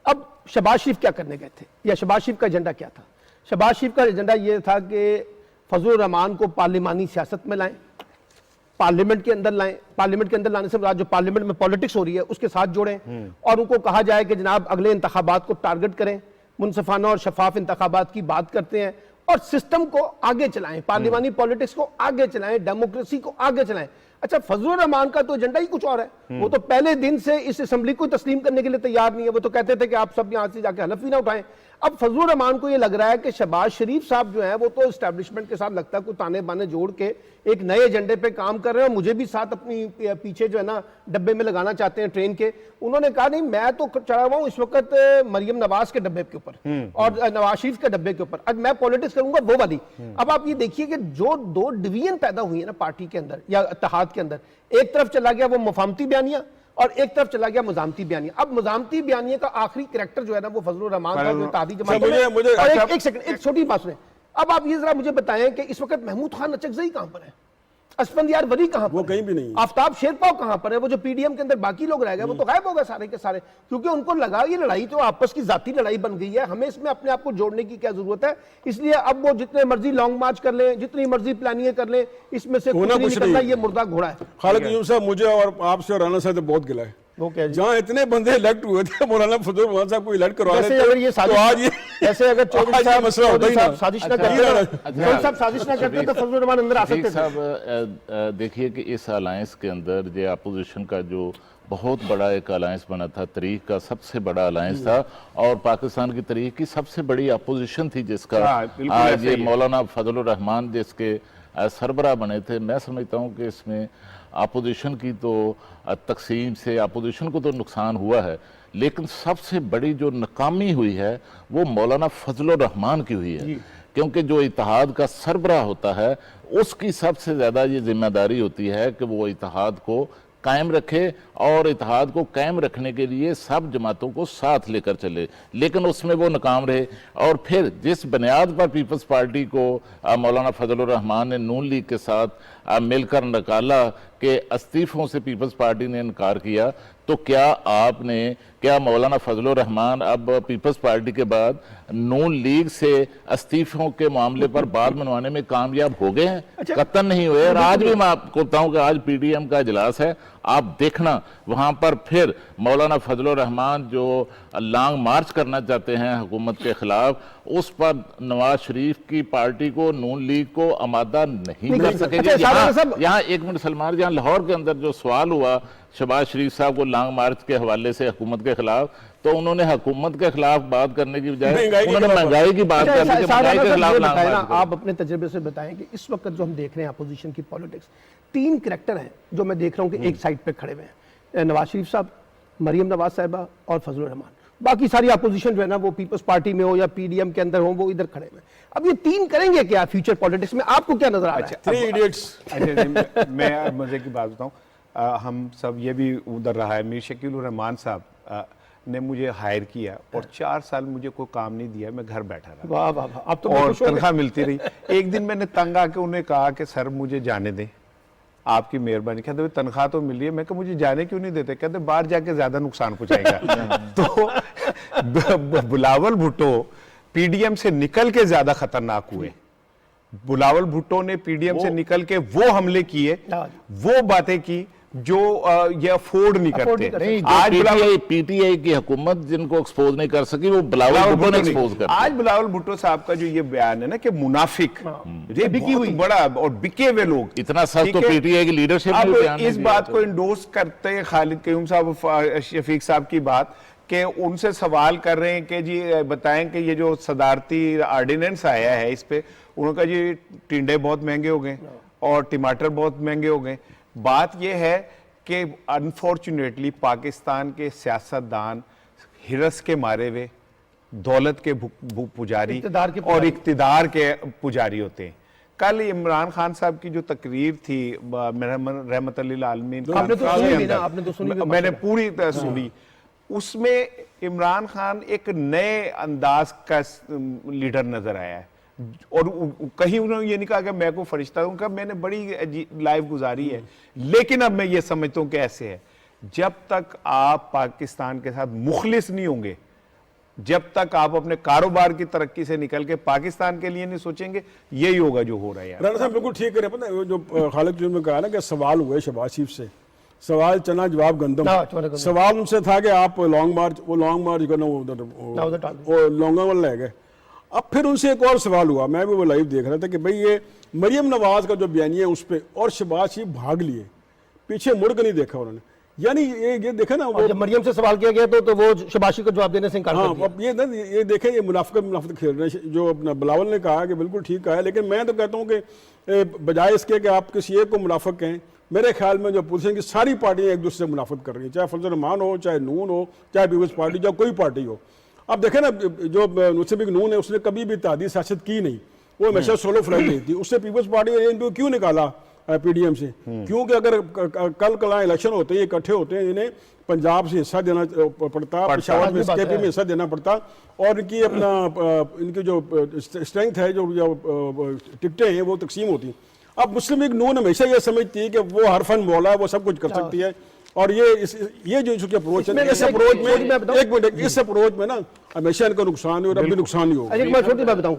अब शहबाज शरीफ क्या करने गए थे, या शहबाज शरीफ का एजेंडा क्या था? शहबाज शरीफ का एजेंडा ये था कि फजल रहमान को पार्लिमानी सियासत में लाएं, पार्लियामेंट के अंदर लाएं, पार्लियामेंट के अंदर लाने से जो पार्लियामेंट में पॉलिटिक्स हो रही है उसके साथ जोड़ें और उनको कहा जाए कि जनाब अगले इंतखाबात को टारगेट करें, मुनसिफाना और शफाफ इंतखाबात की बात करते हैं और सिस्टम को आगे चलाएं, पार्लिमानी पॉलिटिक्स को आगे चलाएं, डेमोक्रेसी को आगे चलाएं। अच्छा, फजल रहमान का तो एजेंडा ही कुछ और है, वो तो पहले दिन से इस असेंबली को तस्लीम करने के लिए तैयार नहीं है, वो तो कहते थे कि आप सब यहां से जाके हलफ ही ना उठाएं। अब फजल रहमान को ये लग रहा है कि शहबाज शरीफ साहब जो है वो तो एस्टैब्लिशमेंट के साथ लगता है कुछ ताने बाने जोड़ के एक नए एजेंडे पे काम कर रहे हैं और मुझे भी साथ अपनी पीछे जो है ना डब्बे में लगाना चाहते हैं ट्रेन के। उन्होंने कहा नहीं, मैं तो चढ़ा हुआ हूं इस वक्त मरियम नवाज के डब्बे के ऊपर और नवाज शरीफ के डब्बे के ऊपर, आज मैं पॉलिटिक्स करूंगा वो वाली। अब आप ये देखिए कि जो दो डिवीजन पैदा हुई है ना पार्टी के अंदर या इत्तेहाद के अंदर, एक तरफ चला गया वो मुफाहमती बयानिया और एक तरफ चला गया मज़ामती बयानिया। अब मज़ामती बयानिया का आखिरी कैरेक्टर जो है ना वो फजल रहमान का, जो इत्तेहादी जमात में। एक सेकंड, एक छोटी बात सुने। अब आप ये जरा मुझे बताएं कि इस वक्त महमूद खान अचकज़ई कहां पर है, असफंदियार वली कहां पर, वो कहीं भी नहीं, आफ्ताब शेरपाव कहां पर है, वो जो पीडीएम के अंदर बाकी लोग रह गए वो तो गायब हो गए सारे के सारे, क्योंकि उनको लगा ये लड़ाई तो आपस की जाती लड़ाई बन गई है, हमें इसमें अपने आप को जोड़ने की क्या जरूरत है। इसलिए अब वो जितने मर्जी लॉन्ग मार्च कर लें, जितनी मर्जी प्लानिंग कर लें, इसमें से कुछ नहीं निकलना, ये मुर्दा घोड़ा है। खालिद क़य्यूम साहब, मुझे और आपसे और राना साहब से बहुत गिला है, जहाँ इतने बंदे इलेक्ट हुए थे मौलाना फजल रहमान साहब को इलेक्ट करवा लेते, अगर ये तो आज ये ऐसे अगर चौधरी साहब साजिश ना करते तो फजल रहमान अंदर आ सकते थे। साहब देखिए कि इस अलायंस के अंदर जो अपोजिशन का जो बहुत बड़ा एक अलायंस बना था, तरीक का सबसे बड़ा अलायंस था और पाकिस्तान की तरीक की सबसे बड़ी अपोजिशन थी, जिसका आज ये मौलाना फजल रहमान जिसके सरबराह बने थे। मैं समझता हूँ कि इसमें अपोजिशन की तो तकसीम से अपोजिशन को तो नुकसान हुआ है, लेकिन सबसे बड़ी जो नाकामी हुई है वो मौलाना फजलुर रहमान की हुई है, क्योंकि जो इत्तेहाद का सरबराह होता है उसकी सबसे ज़्यादा ये जिम्मेदारी होती है कि वो इत्तेहाद को कायम रखे और इत्तेहाद को कायम रखने के लिए सब जमातों को साथ लेकर चले, लेकिन उसमें वो नाकाम रहे। और फिर जिस बुनियाद पर पीपल्स पार्टी को मौलाना फजलुर रहमान ने नून लीग के साथ मिलकर निकाला कि इस्तीफों से पीपल्स पार्टी ने इनकार किया, तो क्या मौलाना फजलुर रहमान अब पीपल्स पार्टी के बाद नून लीग से इस्तीफों के मामले पर बात मनवाने में कामयाब हो गए हैं? अच्छा। कतन नहीं हुए। और आज भी मैं आपको बताऊं कि आज पीडीएम का इजलास है, आप देखना वहां पर फिर मौलाना फजलुर रहमान जो लॉन्ग मार्च करना चाहते हैं हुकूमत के खिलाफ, उस पर नवाज शरीफ की पार्टी को नून लीग को आमादा नहीं कर सकेगी। यहाँ एक मिनट सलमान, यहाँ लाहौर के अंदर जो सवाल हुआ शहबाज शरीफ साहब को लॉन्ग मार्च के हवाले से हुकूमत के खिलाफ, तो उन्होंने हुकूमत के खिलाफ बात करने की बजाय उन्होंने महंगाई की बात करने के खिलाफ लॉन्ग मार्च। आप अपने तजर्बे से बताएं कि इस वक्त जो हम देख रहे हैं अपोजिशन की पॉलिटिक्स, 3 कैरेक्टर हैं जो मैं देख रहा हूं कि एक साइड पे खड़े हुए हैं, नवाज शरीफ साहब, मरियम नवाज साहिबा और फजलुर रहमान। बाकी सारी अपोजिशन जो है ना वो पीपल्स पार्टी में हो या पीडीएम के अंदर हो, वो इधर खड़े हुए हैं। अब ये 3 करेंगे क्या फ्यूचर पॉलिटिक्स में? आपको क्या नजर आ रहा है? 3 इडियट्स। मैं मजे की बात बताऊं, हम सब ये भी उधर रहा है, मीर शकील रहमान साहब ने मुझे हायर किया और 4 साल मुझे कोई काम नहीं दिया, मैं घर बैठा रहा। वाह वाह वाह, अब तो और तनख्वाह मिलती रही। एक दिन मैंने तंग आके उन्हें कहा कि सर मुझे जाने दें, आपकी मेहरबानी। कहते तनख्वाह तो मिल रही है। मैं कहा मुझे जाने क्यों नहीं देते? कहते बाहर जाके ज्यादा नुकसान पहुंचाएगा। तो बिलावल भुट्टो पीडीएम से निकल के ज्यादा खतरनाक हुए। बिलावल भुट्टो ने पीडीएम से निकल के वो हमले किए, वो बातें की जो ये अफोर्ड नहीं करते। नहीं, आज पीटीआई की हुकूमत जिनको एक्सपोज नहीं कर सकी, वो बिलावल भुट्टो ने एक्सपोज कर। आज बिलावल भुट्टो साहब का जो ये बयान है ना कि मुनाफिक, ये बिकी हुई बड़ा और बिके हुए लोग, इतना सख्त तो पीटीआई की लीडरशिप ने इस बात को इंडोर्स करते हैं खालिद क्यूम साहब, शफीक साहब की बात कि उनसे सवाल कर रहे हैं कि जी बताएं कि ये जो सदारती ऑर्डिनेंस आया है इस पे, उन्होंने कहा जी टिंडे बहुत महंगे हो गए और टमाटर बहुत महंगे हो गए। बात यह है कि अनफॉर्चुनेटली पाकिस्तान के सियासतदान हिरस के मारे हुए दौलत के पुजारी और इक्तिदार के पुजारी होते हैं। कल इमरान खान साहब की जो तकरीर थी रहमतुल्लिल आलमीन, मैंने पूरी सुनी, उसमें इमरान खान एक नए अंदाज का लीडर नजर आया है। और कहीं उन्होंने ये नहीं कहा कि मैं को फरिश्ता हूं, कहा मैंने बड़ी लाइफ गुजारी है, लेकिन अब मैं ये समझता हूं कि ऐसे है, जब तक आप पाकिस्तान के साथ मुखलिस नहीं होंगे, जब तक आप अपने कारोबार की तरक्की से निकल के पाकिस्तान के लिए नहीं सोचेंगे, यही होगा जो हो रहा है। राणा साहब बिल्कुल ठीक है। पता है जो खालिद ने कहा ना कि सवाल हुए शहबाज शरीफ से, सवाल चना जवाब गंदम। सवाल उनसे था कि आप लॉन्ग मार्च करना, वो लॉन्गा वाला ले गए। अब फिर उनसे एक और सवाल हुआ, मैं भी वो लाइव देख रहा था कि भाई ये मरियम नवाज का जो बयानिया उस पर, और शहबाज शरीफ भाग लिए, पीछे मुड़ कर नहीं देखा उन्होंने। यानी ये देखा ना, वो जब मरियम से सवाल किया गया तो वो शहबाज शरीफ को जवाब देने से इनकार कर दिया। अब ये देखें, ये मुनाफिक खेल रहे हैं। जो अपना बिलावल ने कहा कि बिल्कुल ठीक कहा है, लेकिन मैं तो कहता हूँ कि बजाय इसके कि आप किसी एक को मुनाफिक कहें, मेरे ख्याल में जो पुलिस की सारी पार्टियां एक दूसरे से मुनाफिक कर रही हैं, चाहे फजल रहमान हो, चाहे नून हो, चाहे पीपल्स पार्टी, चाहे कोई पार्टी हो। अब देखें ना, जो मुस्लिम नून है उसने कभी भी तादी सियासत की नहीं, वो हमेशा सोलो फ्लाइट रही थी। उससे पीपल्स पार्टी ने इनको क्यों निकाला पीडीएम से? क्योंकि अगर कल इलेक्शन होते हैं, इकट्ठे होते हैं, इन्हें पंजाब से हिस्सा देना पड़ता, पेशावर में एसकेपी में हिस्सा देना पड़ता, और इनकी जो स्ट्रेंथ है, जो टिकटें हैं वो तकसीम होती। अब मुस्लिम लीग नून हमेशा ये समझती है कि वो हर फन मौला है, वो सब कुछ कर सकती है। और ये जो इसकी अप्रोच है, इस अप्रोच में एक मिनट, इस अप्रोच में ना हमेशा इनका नुकसान है और अब भी नुकसान ही होगा। मैं छोटी बात बताऊं,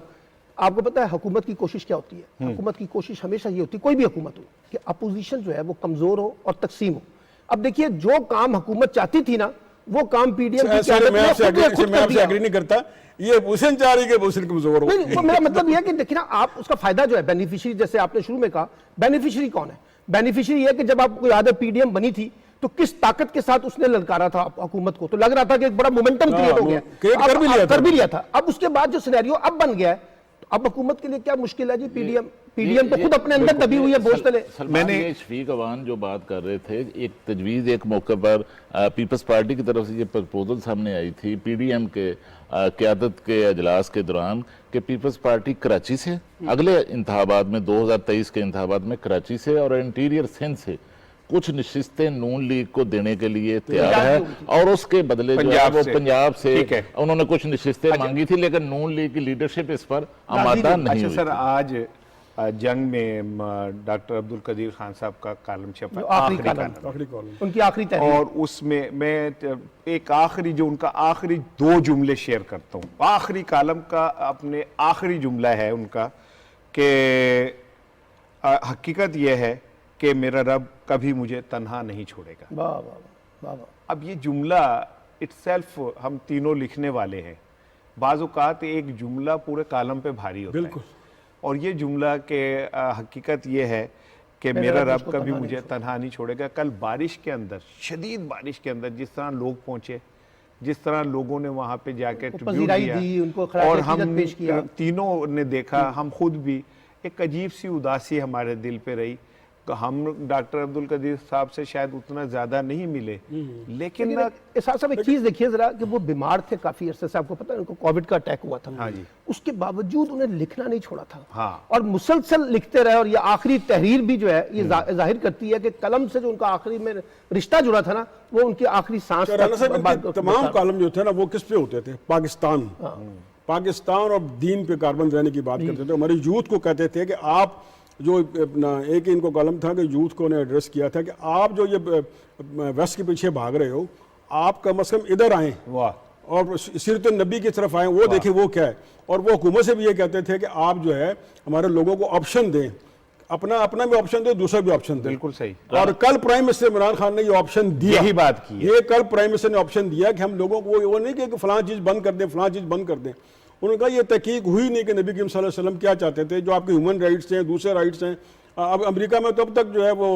आपको पता है हुकूमत की कोशिश क्या होती है? हुकूमत की कोशिश हमेशा ये होती है, कोई भी हुकूमत हो, कि अपोजिशन जो है वो कमजोर हो और तकसीम हो। अब देखिए, जो काम हुकूमत चाहती थी ना, वो काम पीडीएम की मैं आपसे एग्री नहीं करता। ये अपोजिशन चाह रही है कि अपोजिशन कमजोर हो। तो मेरा मतलब यह है कि देखिए ना, आप उसका फायदा जो है बेनिफिशियरी, जैसे आपने शुरू में कहा, बेनिफिशियरी कौन है? बेनिफिशियरी है कि जब आपको याद है पीडीएम बनी थी तो किस ताकत के साथ उसने ललकारा था हुकूमत को, तो लग रहा था कि एक बड़ा मोमेंटम क्रिएट हो गया, कर भी लिया था। अब उसके बाद जो सिनेरियो अब बन गया है, अब हुकूमत के लिए क्या मुश्किल है जी? पीडीएम तो खुद अपने अंदर दबी हुई है बोझ तले। मैंने शफीक अवान जो बात कर रहे थे, एक तजवीज़ एक मौके पर पीपल्स पार्टी की तरफ से ये प्रपोजल सामने आई थी पीडीएम के क़यादत के अजलास के दौरान कि पीपल्स पार्टी कराची से अगले इंतखाबात में 2023 के इंतखाबात में कराची से और इंटीरियर सिंध से कुछ नशिस्तें नून लीग को देने के लिए तैयार है, और उसके बदले जो है वो पंजाब से उन्होंने कुछ नशिस्तें मांगी थी, लेकिन नून लीग की लीडरशिप इस पर आमादा नहीं हुई। सर, आज जंग में डॉक्टर अब्दुल कदीर खान साहब का कॉलम छपा, आखिरी कॉलम, उनकी आखिरी तहरीर, और उसमें मैं एक आखिरी जो उनका आखिरी 2 जुमले शेयर करता हूँ। आखिरी कॉलम का अपने आखिरी जुमला है उनका कि हकीकत यह है कि मेरा रब कभी मुझे तन्हा नहीं छोड़ेगा। वाह वाह वाह। अब ये जुमला इटसेल्फ, हम तीनों लिखने वाले हैं, बाज़ औक़ात एक जुमला पूरे कॉलम पे भारी होता है, और ये जुमला के हकीकत ये है कि मेरा रब कभी मुझे तन्हा नहीं छोड़ेगा। कल बारिश के अंदर, शदीद बारिश के अंदर, जिस तरह लोग पहुंचे, जिस तरह लोगों ने वहां पे जाके ट्रिब्यूट दिया, और हम तीनों ने देखा, हम खुद भी, एक अजीब सी उदासी हमारे दिल पे रही। हम डॉक्टर अब्दुल कदीर साहब से शायद उतना ज्यादा नहीं मिले, लेकिन साहब एक चीज देखिए जरा कि वो बीमार थे काफी अरसे से, आपको पता है उनको कोविड का अटैक हुआ था। हाँ जी। उसके बावजूद उन्हें लिखना नहीं छोड़ा था। हाँ। और मुसलसल लिखते रहे, और ये आखिरी तहरीर भी जो है ये जाहिर करती है कि कलम से जो उनका आखिरी में रिश्ता जुड़ा था ना, वो उनकी आखिरी सांस तक। तमाम कॉलम जो थे ना वो किस पे होते थे? पाकिस्तान और दीन पे कार्बन रहने की बात करते थे। हमारे यूथ को कहते थे कि आप जो एक इनको कॉलम था कि यूथ को ने एड्रेस किया था कि आप जो ये वेस्ट के पीछे भाग रहे हो, आप कम अज कम इधर आए और सीरत नबी की तरफ आए, वो देखें वो क्या है। और वो हुकूमत से भी ये कहते थे कि आप जो है हमारे लोगों को ऑप्शन दें, अपना भी ऑप्शन दे, दूसरा भी ऑप्शन दे। बिल्कुल सही। और कल प्राइम मिनिस्टर इमरान खान ने ये ऑप्शन दिया, यही बात की, ये कल प्राइम मिनिस्टर ने ऑप्शन दिया कि हम लोगों को वो नहीं कि फलां चीज बंद कर दें, फलां चीज बंद कर दें। उन्होंने कहा ये तहकीक हुई नहीं कि नबी करीम सल्लल्लाहु अलैहि वसल्लम क्या चाहते थे, जो आपके ह्यूमन राइट्स हैं, दूसरे राइट्स हैं। अब अमेरिका में तो अब तक जो है वो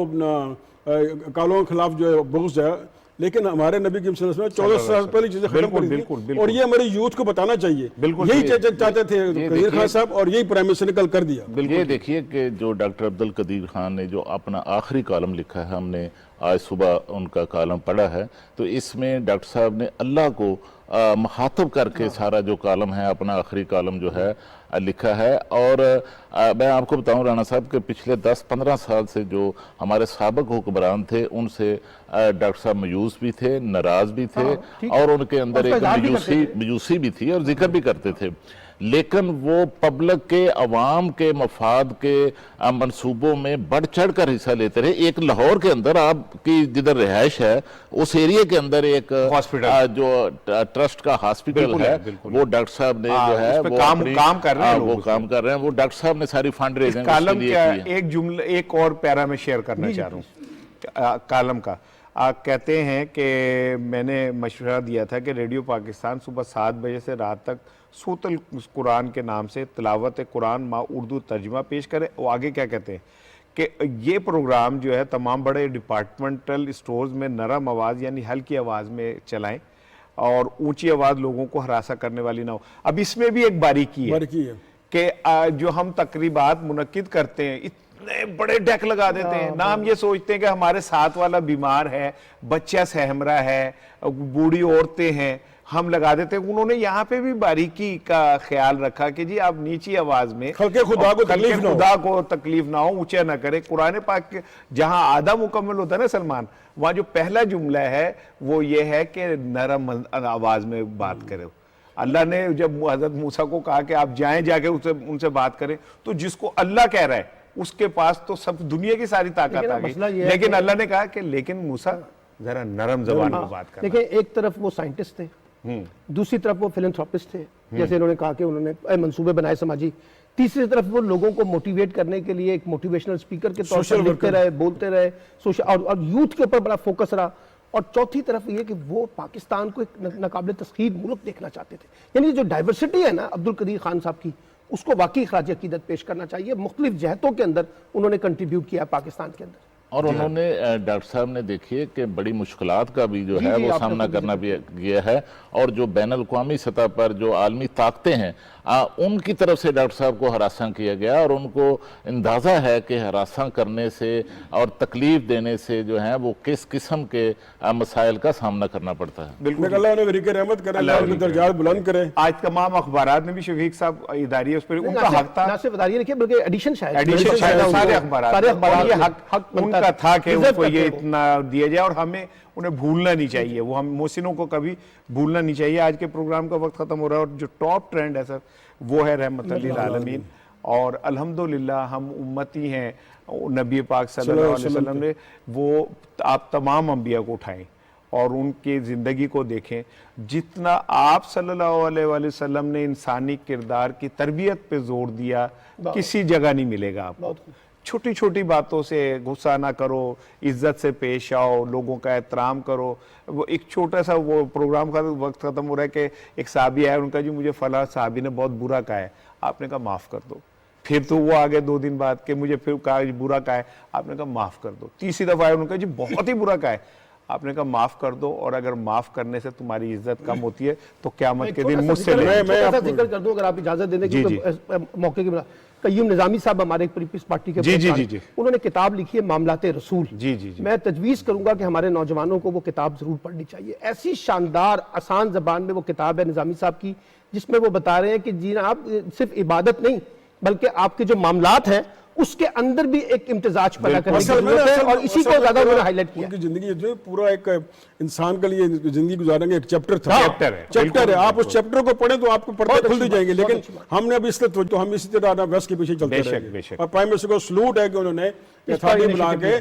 कालों के खिलाफ जो है बुग़्ज़ है, लेकिन हमारे नबी करीम सल्लल्लाहु अलैहि वसल्लम 14 साल पहले चीजें खत्म कर दी, और ये हमारे यूथ को बताना चाहिए। यही चाहते थे कदीर खान साहब, और यही प्राइम मिनिस्टर ने कल कर दिया। ये देखिए कि जो डॉक्टर अब्दुल कदीर खान ने जो अपना आखिरी कॉलम लिखा है, हमने आज सुबह उनका कॉलम पढ़ा है, तो इसमें डॉक्टर साहब ने अल्लाह को मुखातब करके सारा जो कॉलम है, अपना आखिरी कॉलम जो है लिखा है। और मैं आपको बताऊं राणा साहब के पिछले 10-15 साल से जो हमारे साबिक हुक्मरान थे, उनसे डॉक्टर साहब मायूस भी थे, नाराज भी थे, और उनके अंदर एक मायूसी भी थी, और जिक्र भी करते थे। लेकिन वो पब्लिक के, अवाम के मफाद के मंसूबों में बढ़ चढ़ कर हिस्सा लेते रहे। एक लाहौर के अंदर आपकी जिधर रिहाइश है, उस एरिया के अंदर एक हॉस्पिटल, जो ट्रस्ट का हॉस्पिटल है, वो डॉक्टर साहब ने जो है वो काम कर रहे हैं, वो काम कर रहे हैं। वो डॉक्टर साहब ने सारी फंड रेजिंग कॉलम का एक जुमला, एक और पैरा में शेयर करना चाह रहा हूँ कॉलम का। कहते हैं कि मैंने मशवरा दिया था कि रेडियो पाकिस्तान सुबह 7 बजे से रात तक सूतल कुरान के नाम से तिलावत कुरान माँ उर्दू तर्जुमा पेश करे। वो आगे क्या कहते हैं कि ये प्रोग्राम जो है तमाम बड़े डिपार्टमेंटल स्टोर्स में नरम आवाज़ यानी हल्की आवाज़ में चलाएं, और ऊंची आवाज़ लोगों को हरासा करने वाली ना हो। अब इसमें भी एक बारीकी है कि जो हम तकरीबात मुनक्किद करते हैं, इतने बड़े डेक लगा देते हैं ना, हम ये सोचते हैं कि हमारे साथ वाला बीमार है, बच्चा सहमरा है, बूढ़ी औरतें हैं, हम लगा देते हैं। उन्होंने यहाँ पे भी बारीकी का ख्याल रखा कि जी आप नीची आवाज में खुदा को तकलीफ ना हो, ऊंचा ना करे। कुरान पाक के जहाँ आधा मुकम्मल होता है ना सलमान, वहाँ जो पहला जुमला है वो ये है कि नरम आवाज में बात करो। अल्लाह ने जब हजरत मूसा को कहा कि आप जाएं, जाके उनसे बात करें, तो जिसको अल्लाह कह रहा है उसके पास तो सब दुनिया की सारी ताकत आ गई, लेकिन अल्लाह ने कहा कि लेकिन मूसा जरा नरम जबान में बात करना। देखिए, एक तरफ वो साइंटिस्ट थे, दूसरी तरफ वो फिलैंथ्रोपिस्ट थे, जैसे इन्होंने कहा कि उन्होंने मंसूबे बनाए समाजी। तीसरी तरफ वो लोगों को मोटिवेट करने के लिए एक मोटिवेशनल स्पीकर के तौर पर लिखते रहे, बोलते रहे, और यूथ के ऊपर बड़ा फोकस रहा। और चौथी तरफ ये कि वो पाकिस्तान को एक नाकाबिल तस्खीर मुल्क देखना चाहते थे। यानी जो डाइवर्सिटी है ना अब्दुल कदीर खान साहब की, उसको वाकई खराज अकीदत पेश करना चाहिए। मुख्तलिफ जहतों के अंदर उन्होंने कंट्रीब्यूट किया पाकिस्तान के अंदर। और उन्होंने डॉक्टर साहब ने देखिए कि बड़ी मुश्किलात का भी जो जी, है जी, वो आपने सामना खुद करना भी किया है, और जो बैन अल-अक़वामी सतह पर जो आलमी ताकतें हैं उनकी तरफ से डॉक्टर साहब को हरासा किया गया, और उनको अंदाज़ा है कि हरासा करने से और तकलीफ देने से जो है वो किस किस्म के मसाइल का सामना करना पड़ता है। मैं अल्लाह उन्हें वरीक़ रहमत करे, अल्लाह उनके दर्जात बुलंद करे। आज तमाम अखबारात में भी शफीक साहब इदारी उस पर उनका हक था, ना सिर्फ इदारी लिखिए बल्कि एडिशन शायद एडिशन शायद सारे अखबारात ये में हक उनका था कि उनको ये इतना दिया जाए, और हमें उन्हें भूलना नहीं चाहिए, वो हम मोहसिनों को कभी भूलना नहीं चाहिए। आज के प्रोग्राम का वक्त खत्म हो रहा है, और जो टॉप ट्रेंड है सर वो है रहमतुल लिल आलमीन, और अल्हम्दुलिल्लाह हम उम्मती हैं नबी पाक सल्लल्लाहु अलैहि वसल्लम ने, वो आप तमाम अंबिया को उठाएं और उनकी ज़िंदगी को देखें। जितना आप सल्लल्लाहु अलैहि वसल्लम ने इंसानी किरदार की तरबियत पे जोर दिया, किसी जगह नहीं मिलेगा आपको। छोटी छोटी बातों से गुस्सा ना करो, इज्जत से पेश आओ, लोगों का एहतराम करो। वो एक छोटा सा वो प्रोग्राम का वक्त ख़त्म हो रहा है कि एक साहबी आया, उनका जी मुझे फला साहबी ने बहुत बुरा कहा है, आपने कहा माफ़ कर दो। फिर तो वो आगे 2 दिन बाद के मुझे फिर कहा जी बुरा कहा है, आपने कहा माफ़ कर दो। तीसरी दफ़ा आया, उन्होंने कहा जी बहुत ही बुरा कहा है, आपने कहा माफ़ कर दो, और अगर माफ़ करने से तुम्हारी इज्जत कम होती है तो क़यामत के दिन मुझसे मैं जिक्र कर दूं, अगर आप इजाजत दे दें, जी, क्योंकि मौके की कय्यूम निज़ामी साहब हमारे पीपल्स पार्टी के जी, जी, प्रधान, जी, जी। उन्होंने किताब लिखी है मामलाते रसूल। जी, जी, जी। मैं तजवीज़ करूंगा कि हमारे नौजवानों को वो किताब जरूर पढ़नी चाहिए। ऐसी शानदार आसान जबान में वो किताब है निज़ामी साहब की, जिसमें वो बता रहे हैं कि जी आप सिर्फ इबादत नहीं बल्कि आपके जो मामलात हैं उसके अंदर भी एक इम्तिजाज पैदा करने की जरूरत है, और इसी को ज्यादा उन्होंने हाईलाइट किया। उनकी जिंदगी जो पूरा एक इंसान के लिए जिंदगी गुजारने का एक चैप्टर था, चैप्टर है। आप उस चैप्टर को पढ़ें तो आपको पढ़ते खुलते जाएंगे। लेकिन हमने अब इसलिए तो हम इसी तरह वेस्ट के पीछे चलते रहेंगे। और प्राइम मिनिस्टर को सलूट है कि उन्होंने बुला के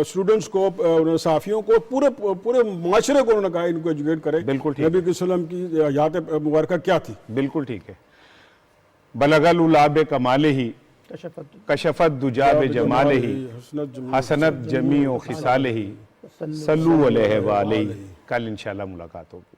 स्टूडेंट्स को, साफियों को, पूरे माशरे को उन्होंने कहा इनको एजुकेट करें। बिल्कुल ठीक, नबी वसल्लम की हयात मुबारक क्या थी। बिल्कुल ठीक है। बलगल उलाब कमाले ही कशफत दुजाब जमाले ही हसनत जमी खिसाले ही सल्लू अलैहि व अलैहि। कल इंशाल्लाह मुलाकात होगी।